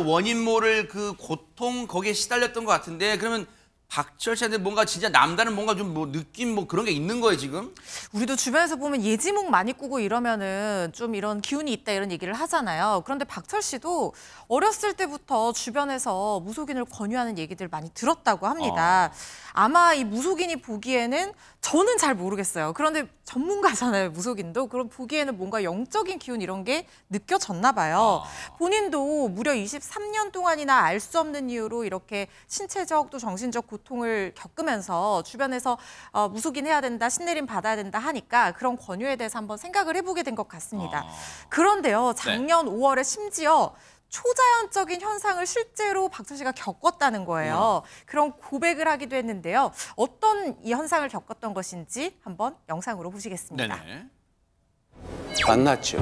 S1: 원인 모를 그 고통 거기에 시달렸던 것 같은데 그러면 박철 씨한테 뭔가 진짜 남다른 뭔가 좀 뭐 느낌 뭐 그런 게 있는 거예요 지금?
S6: 우리도 주변에서 보면 예지몽 많이 꾸고 이러면은 좀 이런 기운이 있다 이런 얘기를 하잖아요. 그런데 박철 씨도 어렸을 때부터 주변에서 무속인을 권유하는 얘기들 많이 들었다고 합니다. 아마 이 무속인이 보기에는 저는 잘 모르겠어요. 그런데 전문가잖아요, 무속인도. 그럼 보기에는 뭔가 영적인 기운 이런 게 느껴졌나 봐요. 본인도 무려 23년 동안이나 알 수 없는 이유로 이렇게 신체적 또 정신적 고통을 겪으면서 주변에서 무속인 해야 된다, 신내림 받아야 된다 하니까 그런 권유에 대해서 한번 생각을 해보게 된 것 같습니다. 그런데요, 작년 5월에 심지어 초자연적인 현상을 실제로 박철 씨가 겪었다는 거예요. 그런 고백을 하기도 했는데요. 어떤 이 현상을 겪었던 것인지 한번 영상으로 보시겠습니다.
S1: 네네.
S10: 만났죠.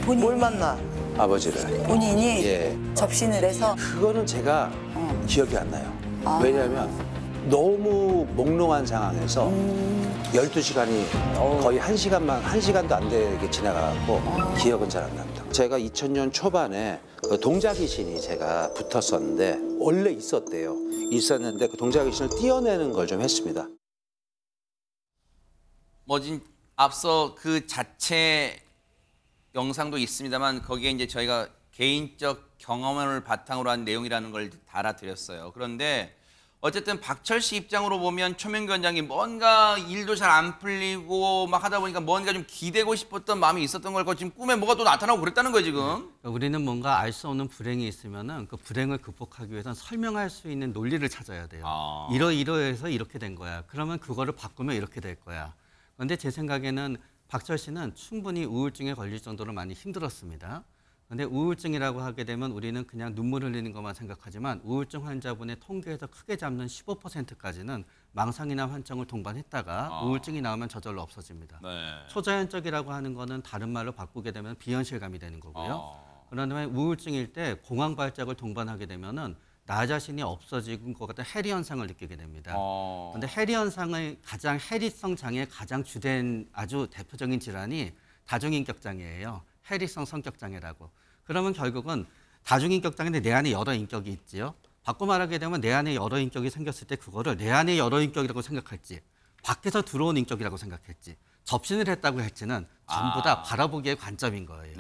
S12: 뭘 만나?
S10: 아버지를.
S12: 본인이
S10: 예.
S12: 접신을 해서
S10: 그거는 제가 기억이 안 나요. 왜냐하면 너무 몽롱한 상황에서 12시간이 거의 1시간도 안 되게 지나가고 기억은 잘 안 납니다. 제가 2000년 초반에 그 동자귀신이 제가 붙었었는데 원래 있었대요. 있었는데 그 동자귀신을 띄어내는 걸 좀 했습니다.
S1: 앞서 그 자체 영상도 있습니다만 거기에 이제 저희가 개인적 경험을 바탕으로 한 내용이라는 걸 달아드렸어요. 그런데 어쨌든 박철 씨 입장으로 보면 최명규 원장이 뭔가 일도 잘 안 풀리고 막 하다 보니까 뭔가 좀 기대고 싶었던 마음이 있었던 걸 지금 꿈에 뭐가 또 나타나고 그랬다는 거예요, 지금.
S7: 우리는 뭔가 알 수 없는 불행이 있으면은 그 불행을 극복하기 위해서는 설명할 수 있는 논리를 찾아야 돼요. 이러이러해서 이렇게 된 거야. 그러면 그거를 바꾸면 이렇게 될 거야. 그런데 제 생각에는 박철 씨는 충분히 우울증에 걸릴 정도로 많이 힘들었습니다. 그런데 우울증이라고 하게 되면 우리는 그냥 눈물 흘리는 것만 생각하지만 우울증 환자분의 통계에서 크게 잡는 15%까지는 망상이나 환청을 동반했다가 우울증이 나오면 저절로 없어집니다. 초자연적이라고 하는 거는 다른 말로 바꾸게 되면 비현실감이 되는 거고요. 그러면 우울증일 때 공황 발작을 동반하게 되면은 나 자신이 없어진 것 같은 해리 현상을 느끼게 됩니다. 그런데 해리 현상의 가장 해리성 장애의 가장 주된 아주 대표적인 질환이 다중인격 장애예요. 해리성 성격 장애라고. 그러면 결국은 다중인격 장애인데 내 안에 여러 인격이 있지요. 바꿔 말하게 되면 내 안에 여러 인격이 생겼을 때 그거를 내 안에 여러 인격이라고 생각할지 밖에서 들어온 인격이라고 생각했지 접신을 했다고 할지는 전부 다 바라보기의 관점인 거예요.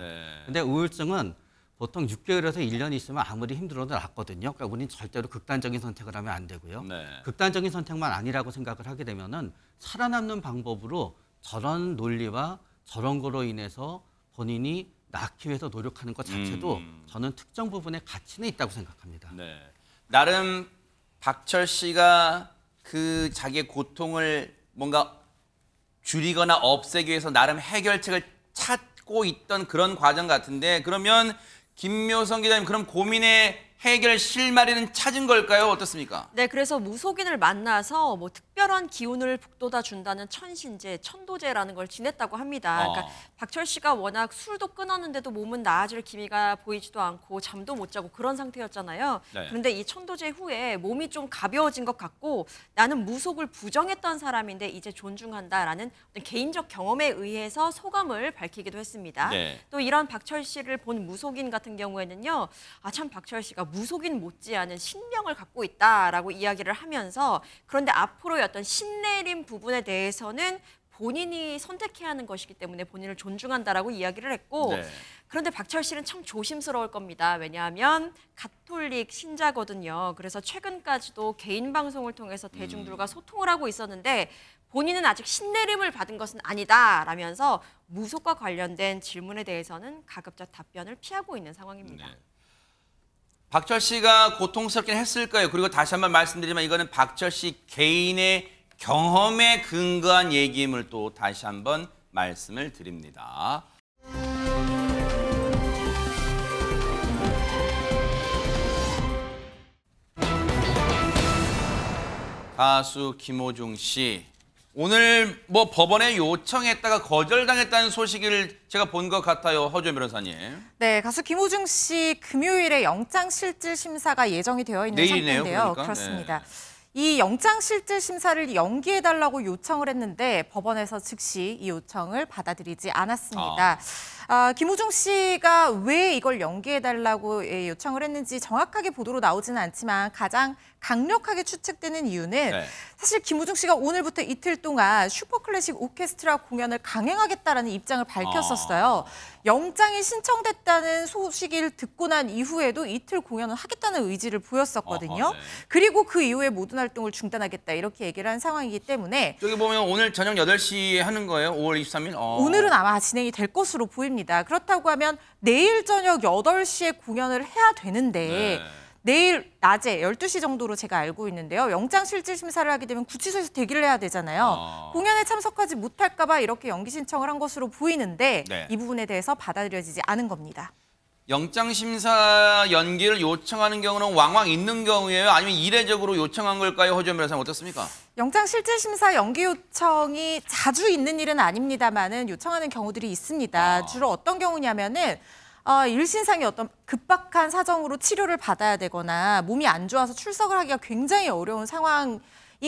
S7: 근데 우울증은 보통 6개월에서 1년 있으면 아무리 힘들어도 낫거든요. 그러니까 우리는 절대로 극단적인 선택을 하면 안 되고요. 극단적인 선택만 아니라고 생각을 하게 되면은 살아남는 방법으로 저런 논리와 저런 거로 인해서 본인이 낳기 위해서 노력하는 것 자체도 저는 특정 부분의 가치는 있다고 생각합니다.
S1: 나름 박철 씨가 그 자기의 고통을 뭔가 줄이거나 없애기 위해서 나름 해결책을 찾고 있던 그런 과정 같은데 그러면 김묘성 기자님 그럼 고민의 해결 실마리는 찾은 걸까요? 어떻습니까?
S2: 네, 그래서 무속인을 만나서 뭐 특별한 기운을 북돋아 준다는 천신제, 천도제라는 걸 지냈다고 합니다. 그러니까 박철 씨가 워낙 술도 끊었는데도 몸은 나아질 기미가 보이지도 않고 잠도 못 자고 그런 상태였잖아요. 그런데 이 천도제 후에 몸이 좀 가벼워진 것 같고 나는 무속을 부정했던 사람인데 이제 존중한다라는 개인적 경험에 의해서 소감을 밝히기도 했습니다. 또 이런 박철 씨를 본 무속인 같은 경우에는요. 참 박철 씨가 무속인 못지않은 신명을 갖고 있다라고 이야기를 하면서 그런데 앞으로의 어떤 신내림 부분에 대해서는 본인이 선택해야 하는 것이기 때문에 본인을 존중한다라고 이야기를 했고 그런데 박철 씨는 참 조심스러울 겁니다. 왜냐하면 가톨릭 신자거든요. 그래서 최근까지도 개인 방송을 통해서 대중들과 소통을 하고 있었는데 본인은 아직 신내림을 받은 것은 아니다라면서 무속과 관련된 질문에 대해서는 가급적 답변을 피하고 있는 상황입니다.
S1: 박철 씨가 고통스럽긴 했을까요? 그리고 다시 한번 말씀드리면 이거는 박철 씨 개인의 경험에 근거한 얘기임을 또 다시 한번 말씀을 드립니다. 가수 김호중 씨. 오늘 뭐 법원에 요청했다가 거절당했다는 소식을 제가 본 것 같아요. 허주연 변호사님.
S6: 네, 가수 김호중 씨 금요일에 영장실질심사가 예정이 되어 있는
S1: 내일이네요,
S6: 상태인데요.
S1: 그러니까.
S6: 그렇습니다. 이 영장실질심사를 연기해달라고 요청을 했는데 법원에서 즉시 이 요청을 받아들이지 않았습니다. 김호중 씨가 왜 이걸 연기해달라고 요청을 했는지 정확하게 보도로 나오지는 않지만 가장 강력하게 추측되는 이유는 사실 김호중 씨가 오늘부터 이틀 동안 슈퍼클래식 오케스트라 공연을 강행하겠다라는 입장을 밝혔었어요. 영장이 신청됐다는 소식을 듣고 난 이후에도 이틀 공연을 하겠다는 의지를 보였었거든요. 그리고 그 이후에 모든 활동을 중단하겠다 이렇게 얘기를 한 상황이기 때문에
S1: 저기 보면 오늘 저녁 8시에 하는 거예요? 5월 23일?
S6: 오늘은 아마 진행이 될 것으로 보입니다. 그렇다고 하면 내일 저녁 8시에 공연을 해야 되는데 내일 낮에 12시 정도로 제가 알고 있는데요. 영장실질심사를 하게 되면 구치소에서 대기를 해야 되잖아요. 공연에 참석하지 못할까 봐 이렇게 연기 신청을 한 것으로 보이는데 이 부분에 대해서 받아들여지지 않은 겁니다.
S1: 영장심사 연기를 요청하는 경우는 왕왕 있는 경우예요? 아니면 이례적으로 요청한 걸까요? 허주연 변호사님 어떻습니까?
S6: 영장실질심사 연기 요청이 자주 있는 일은 아닙니다만은 요청하는 경우들이 있습니다. 주로 어떤 경우냐면은 일신상의 어떤 급박한 사정으로 치료를 받아야 되거나 몸이 안 좋아서 출석을 하기가 굉장히 어려운 상황인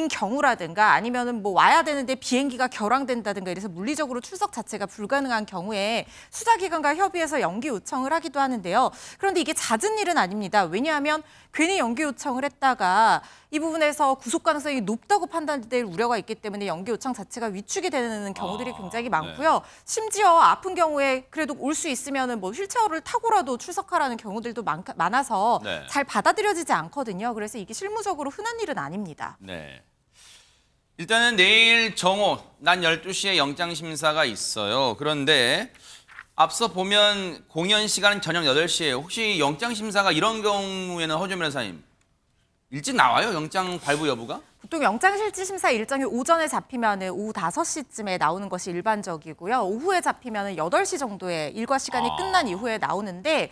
S6: 경우라든가 아니면은 뭐 와야 되는데 비행기가 결항된다든가 이래서 물리적으로 출석 자체가 불가능한 경우에 수사기관과 협의해서 연기 요청을 하기도 하는데요. 그런데 이게 잦은 일은 아닙니다. 왜냐하면 괜히 연기 요청을 했다가 이 부분에서 구속 가능성이 높다고 판단될 우려가 있기 때문에 연기 요청 자체가 위축이 되는 경우들이 굉장히 많고요. 심지어 아픈 경우에 그래도 올 수 있으면은 뭐 휠체어를 타고라도 출석하라는 경우들도 많아서 잘 받아들여지지 않거든요. 그래서 이게 실무적으로 흔한 일은 아닙니다.
S1: 네. 일단은 내일 정오 낮 12시에 영장심사가 있어요. 그런데 앞서 보면 공연 시간은 저녁 8시예요. 혹시 영장심사가 이런 경우에는 허준 변호사님 일찍 나와요? 영장 발부 여부가?
S6: 보통 영장실질심사 일정이 오전에 잡히면 오후 5시쯤에 나오는 것이 일반적이고요. 오후에 잡히면 8시 정도에 일과 시간이 끝난 이후에 나오는데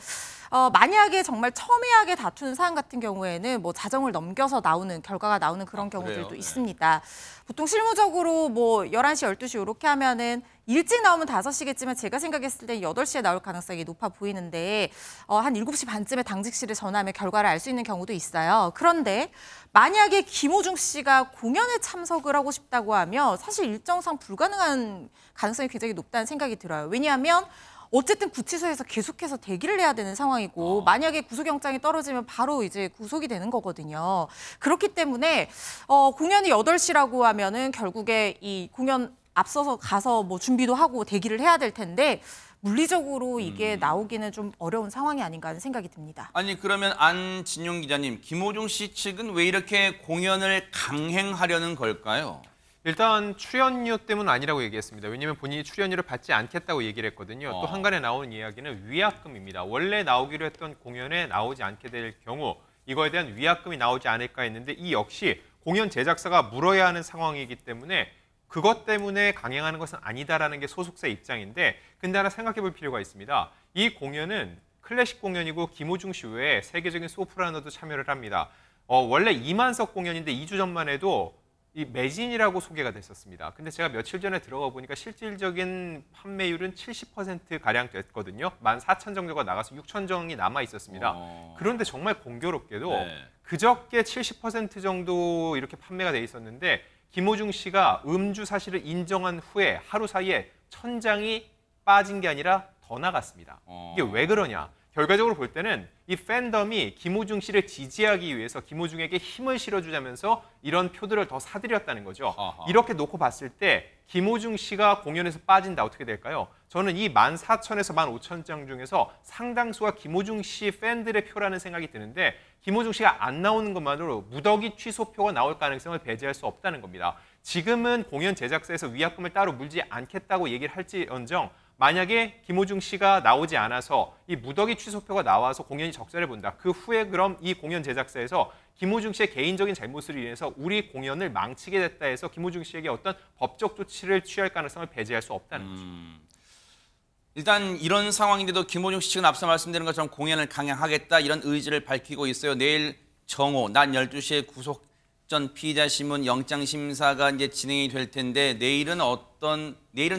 S6: 만약에 정말 첨예하게 다투는 사안 같은 경우에는 뭐 자정을 넘겨서 나오는 결과가 나오는 그런 경우들도 있습니다. 보통 실무적으로 뭐 11시, 12시 이렇게 하면은 일찍 나오면 5시겠지만 제가 생각했을 때 8시에 나올 가능성이 높아 보이는데 한 7시 반쯤에 당직실에 전화하면 결과를 알 수 있는 경우도 있어요. 그런데 만약에 김호중 씨가 공연에 참석을 하고 싶다고 하면 사실 일정상 불가능한 가능성이 굉장히 높다는 생각이 들어요. 왜냐하면 어쨌든 구치소에서 계속해서 대기를 해야 되는 상황이고 만약에 구속영장이 떨어지면 바로 이제 구속이 되는 거거든요. 그렇기 때문에 공연이 8시라고 하면은 결국에 이 공연 앞서서 가서 뭐 준비도 하고 대기를 해야 될 텐데 물리적으로 이게 나오기는 좀 어려운 상황이 아닌가 하는 생각이 듭니다.
S1: 아니 그러면 안진용 기자님, 김호중 씨 측은 왜 이렇게 공연을 강행하려는 걸까요?
S5: 일단 출연료 때문은 아니라고 얘기했습니다. 왜냐하면 본인이 출연료를 받지 않겠다고 얘기를 했거든요. 또 한간에 나오는 이야기는 위약금입니다. 원래 나오기로 했던 공연에 나오지 않게 될 경우 이거에 대한 위약금이 나오지 않을까 했는데 이 역시 공연 제작사가 물어야 하는 상황이기 때문에 그것 때문에 강행하는 것은 아니다라는 게 소속사 입장인데 근데 하나 생각해 볼 필요가 있습니다. 이 공연은 클래식 공연이고 김호중 씨 외에 세계적인 소프라노도 참여를 합니다. 원래 이만석 공연인데 2주 전만 해도 이 매진이라고 소개가 됐었습니다. 근데 제가 며칠 전에 들어가 보니까 실질적인 판매율은 70%가량 됐거든요. 14,000 정도가 나가서 6,000 정이 남아 있었습니다. 그런데 정말 공교롭게도 그저께 70% 정도 이렇게 판매가 돼 있었는데 김호중 씨가 음주 사실을 인정한 후에 하루 사이에 1,000장이 빠진 게 아니라 더 나갔습니다. 이게 왜 그러냐? 결과적으로 볼 때는 이 팬덤이 김호중 씨를 지지하기 위해서 김호중에게 힘을 실어주자면서 이런 표들을 더 사들였다는 거죠. 이렇게 놓고 봤을 때 김호중 씨가 공연에서 빠진다 어떻게 될까요? 저는 이 14,000에서 15,000장 중에서 상당수가 김호중 씨 팬들의 표라는 생각이 드는데 김호중 씨가 안 나오는 것만으로 무더기 취소표가 나올 가능성을 배제할 수 없다는 겁니다. 지금은 공연 제작사에서 위약금을 따로 물지 않겠다고 얘기를 할지언정 만약에 김호중 씨가 나오지 않아서 이 무더기 취소표가 나와서 공연이 적자를 본다. 그 후에 그럼 이 공연 제작사에서 김호중 씨의 개인적인 잘못으로 인해서 우리 공연을 망치게 됐다 해서 김호중 씨에게 어떤 법적 조치를 취할 가능성을 배제할 수 없다는 거죠.
S1: 일단 이런 상황인데도 김호중 씨 측은 앞서 말씀드린 것처럼 공연을 강행하겠다 이런 의지를 밝히고 있어요. 내일 정오 낮 12시에 구속 전 피의자 신문 영장 심사가 이제 진행이 될 텐데 내일은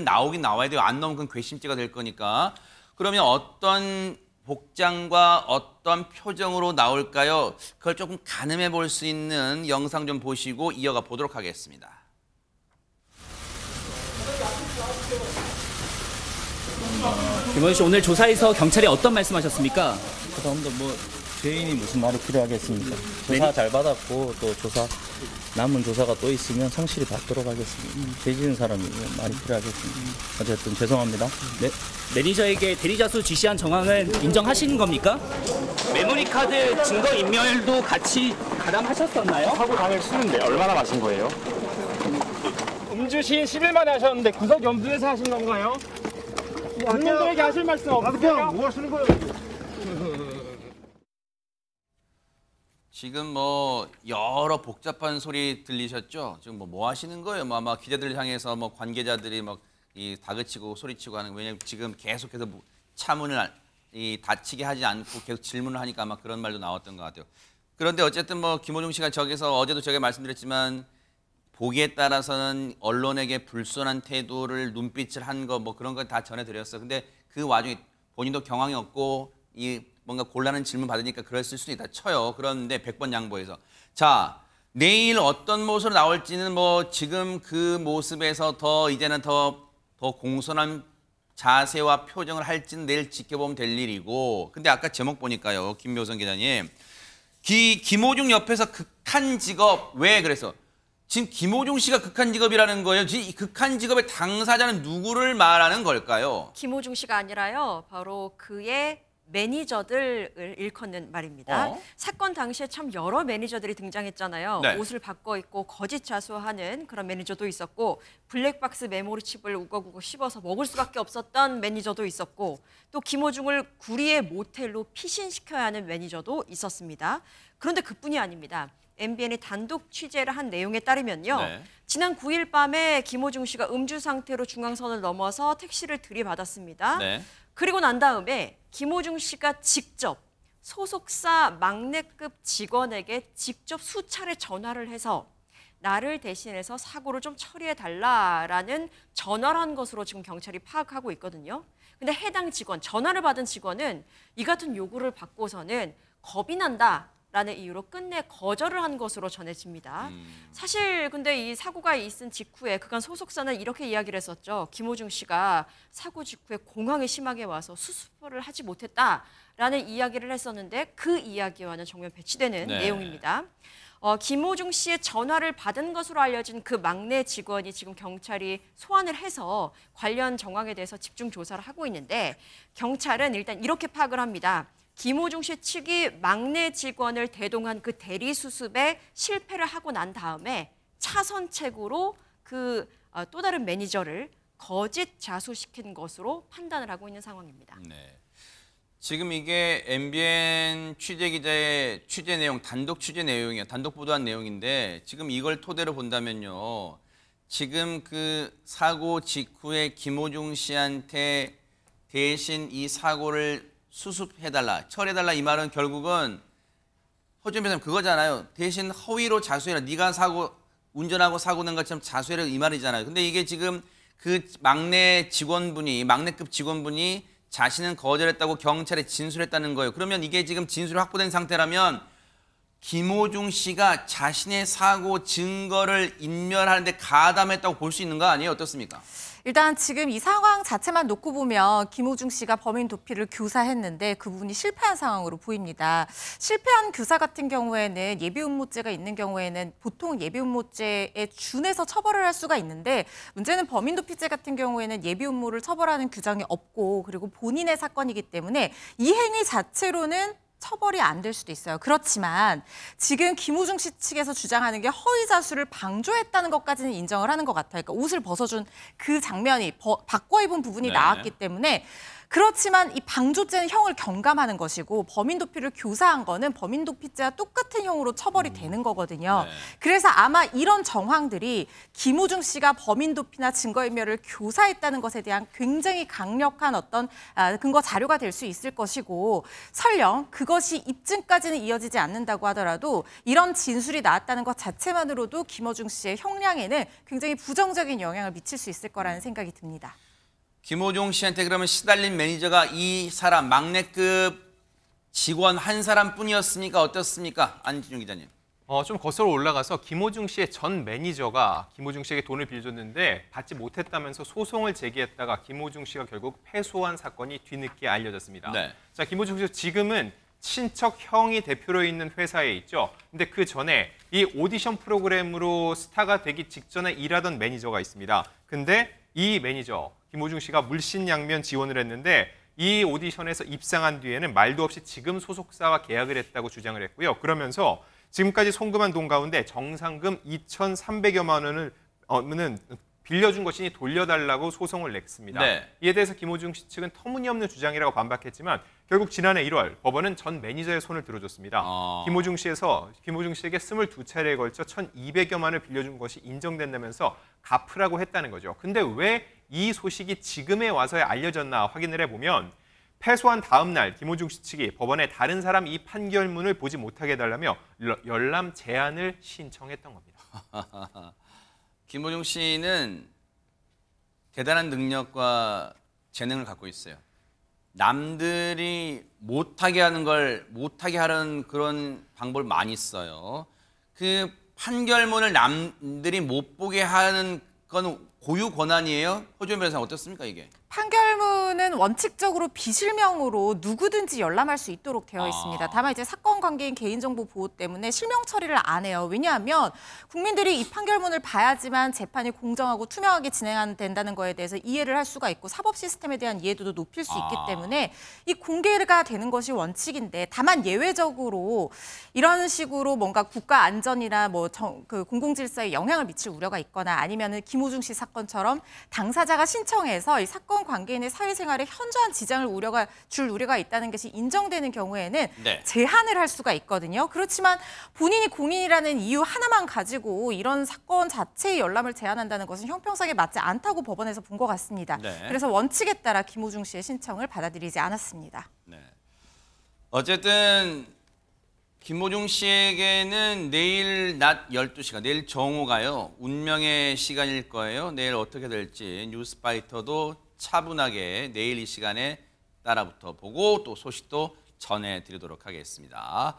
S1: 나오긴 나와야 돼요. 안 나오면 그건 괘씸죄가 될 거니까. 그러면 어떤 복장과 어떤 표정으로 나올까요? 그걸 조금 가늠해 볼 수 있는 영상 좀 보시고 이어가 보도록 하겠습니다.
S13: 김원희 씨 오늘 조사에서 경찰이 어떤 말씀하셨습니까?
S14: 그다음도 뭐 죄인이 무슨 말이 필요하겠습니까? 조사 잘 받았고 또 조사 남은 조사가 또 있으면 성실히 받도록 하겠습니다. 죄 지은 사람이 말이 필요하겠습니다. 어쨌든 죄송합니다.
S13: 네. 매니저에게 대리자수 지시한 정황은 인정하시는 겁니까? 메모리 카드 증거 인멸도 같이 가담하셨었나요?
S15: 하고 당일 쓰는데 얼마나 마신 거예요? 음주 시인 10일 만에 하셨는데 구속 염두에서 하신 건가요? 국민들에게 하실 말씀 없으세요? 뭐 하시는 거예요?
S1: 지금 뭐 여러 복잡한 소리 들리셨죠? 지금 뭐 하시는 거예요? 뭐 아마 기자들 향해서 뭐 관계자들이 막 이 다그치고 소리치고 하는 왜냐면 지금 계속해서 차문을 닫히게 하지 않고 계속 질문을 하니까 아마 그런 말도 나왔던 것 같아요. 그런데 어쨌든 뭐 김호중 씨가 저기서 어제도 제가 말씀드렸지만 보기에 따라서는 언론에게 불손한 태도를 눈빛을 한 거 뭐 그런 거 다 전해드렸어. 근데 그 와중에 본인도 경황이 없고 뭔가 곤란한 질문 받으니까 그랬을 수도 있다 쳐요. 그런데 100번 양보해서. 자, 내일 어떤 모습으로 나올지는 뭐 지금 그 모습에서 이제는 더 공손한 자세와 표정을 할지는 내일 지켜보면 될 일이고. 근데 아까 제목 보니까요. 김묘선 기자님. 김호중 옆에서 극한 직업 왜 그래서? 지금 김호중 씨가 극한 직업이라는 거예요. 지금 이 극한 직업의 당사자는 누구를 말하는 걸까요?
S2: 김호중 씨가 아니라요. 바로 그의 매니저들을 일컫는 말입니다. 사건 당시에 참 여러 매니저들이 등장했잖아요.
S1: 네.
S2: 옷을 바꿔 입고 거짓 자수하는 그런 매니저도 있었고 블랙박스 메모리 칩을 우거우거 씹어서 먹을 수밖에 없었던 매니저도 있었고 또 김호중을 구리의 모텔로 피신시켜야 하는 매니저도 있었습니다. 그런데 그뿐이 아닙니다. MBN이 단독 취재를 한 내용에 따르면요.
S1: 네.
S2: 지난 9일 밤에 김호중 씨가 음주 상태로 중앙선을 넘어서 택시를 들이받았습니다.
S1: 네.
S2: 그리고 난 다음에 김호중 씨가 직접 소속사 막내급 직원에게 직접 수차례 전화를 해서 나를 대신해서 사고를 좀 처리해달라라는 전화를 한 것으로 지금 경찰이 파악하고 있거든요. 근데 해당 직원, 전화를 받은 직원은 이 같은 요구를 받고서는 겁이 난다. 라는 이유로 끝내 거절을 한 것으로 전해집니다. 사실 근데 이 사고가 있은 직후에 그간 소속사는 이렇게 이야기를 했었죠. 김호중 씨가 사고 직후에 공황이 심하게 와서 수습을 하지 못했다라는 이야기를 했었는데 그 이야기와는 정면 배치되는
S1: 네.
S2: 내용입니다. 김호중 씨의 전화를 받은 것으로 알려진 그 막내 직원이 지금 경찰이 소환을 해서 관련 정황에 대해서 집중 조사를 하고 있는데 경찰은 일단 이렇게 파악을 합니다. 김호중 씨 측이 막내 직원을 대동한 그 대리 수습에 실패를 하고 난 다음에 차선책으로 그 또 다른 매니저를 거짓 자수시킨 것으로 판단을 하고 있는 상황입니다.
S1: 네. 지금 이게 MBN 취재 기자의 취재 내용, 단독 취재 내용이에요. 단독 보도한 내용인데 지금 이걸 토대로 본다면요. 지금 그 사고 직후에 김호중 씨한테 대신 이 사고를 수습해달라, 처리해달라 이 말은 결국은 허준 변호사님 그거잖아요. 대신 허위로 자수해라. 네가 운전하고 사고 낸 것처럼 자수해라 이 말이잖아요. 근데 이게 지금 그 막내급 직원분이 자신은 거절했다고 경찰에 진술했다는 거예요. 그러면 이게 지금 진술이 확보된 상태라면 김호중 씨가 자신의 사고 증거를 인멸하는데 가담했다고 볼 수 있는 거 아니에요? 어떻습니까?
S6: 일단 지금 이 상황 자체만 놓고 보면 김호중 씨가 범인 도피를 교사했는데 그 부분이 실패한 상황으로 보입니다. 실패한 교사 같은 경우에는 예비음모죄가 있는 경우에는 보통 예비음모죄에 준해서 처벌을 할 수가 있는데 문제는 범인 도피죄 같은 경우에는 예비음모를 처벌하는 규정이 없고 그리고 본인의 사건이기 때문에 이 행위 자체로는 처벌이 안 될 수도 있어요. 그렇지만 지금 김호중 씨 측에서 주장하는 게 허위 자수를 방조했다는 것까지는 인정을 하는 것 같아요. 그러니까 옷을 벗어준 그 장면이 바꿔 입은 부분이
S1: 네.
S6: 나왔기 때문에 그렇지만 이 방조죄는 형을 경감하는 것이고 범인 도피를 교사한 거는 범인 도피죄와 똑같은 형으로 처벌이 되는 거거든요.
S1: 네.
S6: 그래서 아마 이런 정황들이 김호중 씨가 범인 도피나 증거인멸을 교사했다는 것에 대한 굉장히 강력한 어떤 근거 자료가 될 수 있을 것이고 설령 그것이 입증까지는 이어지지 않는다고 하더라도 이런 진술이 나왔다는 것 자체만으로도 김호중 씨의 형량에는 굉장히 부정적인 영향을 미칠 수 있을 거라는 생각이 듭니다.
S1: 김호중 씨한테 그러면 시달린 매니저가 이 사람 막내급 직원 한 사람뿐이었습니까? 어떻습니까? 안진용 기자님.
S5: 좀 거슬러 올라가서 김호중 씨의 전 매니저가 김호중 씨에게 돈을 빌려줬는데 받지 못했다면서 소송을 제기했다가 김호중 씨가 결국 패소한 사건이 뒤늦게 알려졌습니다.
S1: 네.
S5: 자, 김호중 씨 지금은 친척 형이 대표로 있는 회사에 있죠. 근데 그 전에 이 오디션 프로그램으로 스타가 되기 직전에 일하던 매니저가 있습니다. 근데 이 매니저 김호중 씨가 물신양면 지원을 했는데 이 오디션에서 입상한 뒤에는 말도 없이 지금 소속사와 계약을 했다고 주장을 했고요. 그러면서 지금까지 송금한 돈 가운데 정상금 2,300여만 원을 빌려준 것이니 돌려달라고 소송을 냈습니다.
S1: 네.
S5: 이에 대해서 김호중 씨 측은 터무니없는 주장이라고 반박했지만 결국 지난해 1월 법원은 전 매니저의 손을 들어줬습니다. 김호중 씨에게 22차례에 걸쳐 1,200여만 원을 빌려준 것이 인정된다면서 갚으라고 했다는 거죠. 근데 왜 이 소식이 지금에 와서야 알려졌나 확인을 해보면 패소한 다음 날 김호중 씨 측이 법원에 다른 사람 이 판결문을 보지 못하게 해달라며 열람 제한을 신청했던 겁니다.
S1: 김호중 씨는 대단한 능력과 재능을 갖고 있어요. 남들이 못하게 하는 그런 방법을 많이 써요. 그 판결문을 남들이 못 보게 하는 건 고유 권한이에요? 허주연 변호사 어떻습니까 이게?
S6: 판결문은 원칙적으로 비실명으로 누구든지 열람할 수 있도록 되어 있습니다. 다만 이제 사건 관계인 개인정보 보호 때문에 실명 처리를 안 해요. 왜냐하면 국민들이 이 판결문을 봐야지만 재판이 공정하고 투명하게 진행된다는 거에 대해서 이해를 할 수가 있고 사법 시스템에 대한 이해도도 높일 수 있기 때문에 이 공개가 되는 것이 원칙인데 다만 예외적으로 이런 식으로 뭔가 국가 안전이나 뭐 그 공공질서에 영향을 미칠 우려가 있거나 아니면은 김호중 씨 사건처럼 당사자가 신청해서 이 사건 관계인의 사회생활에 현저한 지장을 줄 우려가 있다는 것이 인정되는 경우에는 제한을 할 수가 있거든요. 그렇지만 본인이 공인이라는 이유 하나만 가지고 이런 사건 자체의 열람을 제한한다는 것은 형평성에 맞지 않다고 법원에서 본 것 같습니다. 그래서 원칙에 따라 김호중 씨의 신청을 받아들이지 않았습니다.
S1: 어쨌든 김호중 씨에게는 내일 낮 12시가 내일 정오가요. 운명의 시간일 거예요. 내일 어떻게 될지 뉴스파이터도 차분하게 내일 이 시간에 따라붙어 보고 또 소식도 전해드리도록 하겠습니다.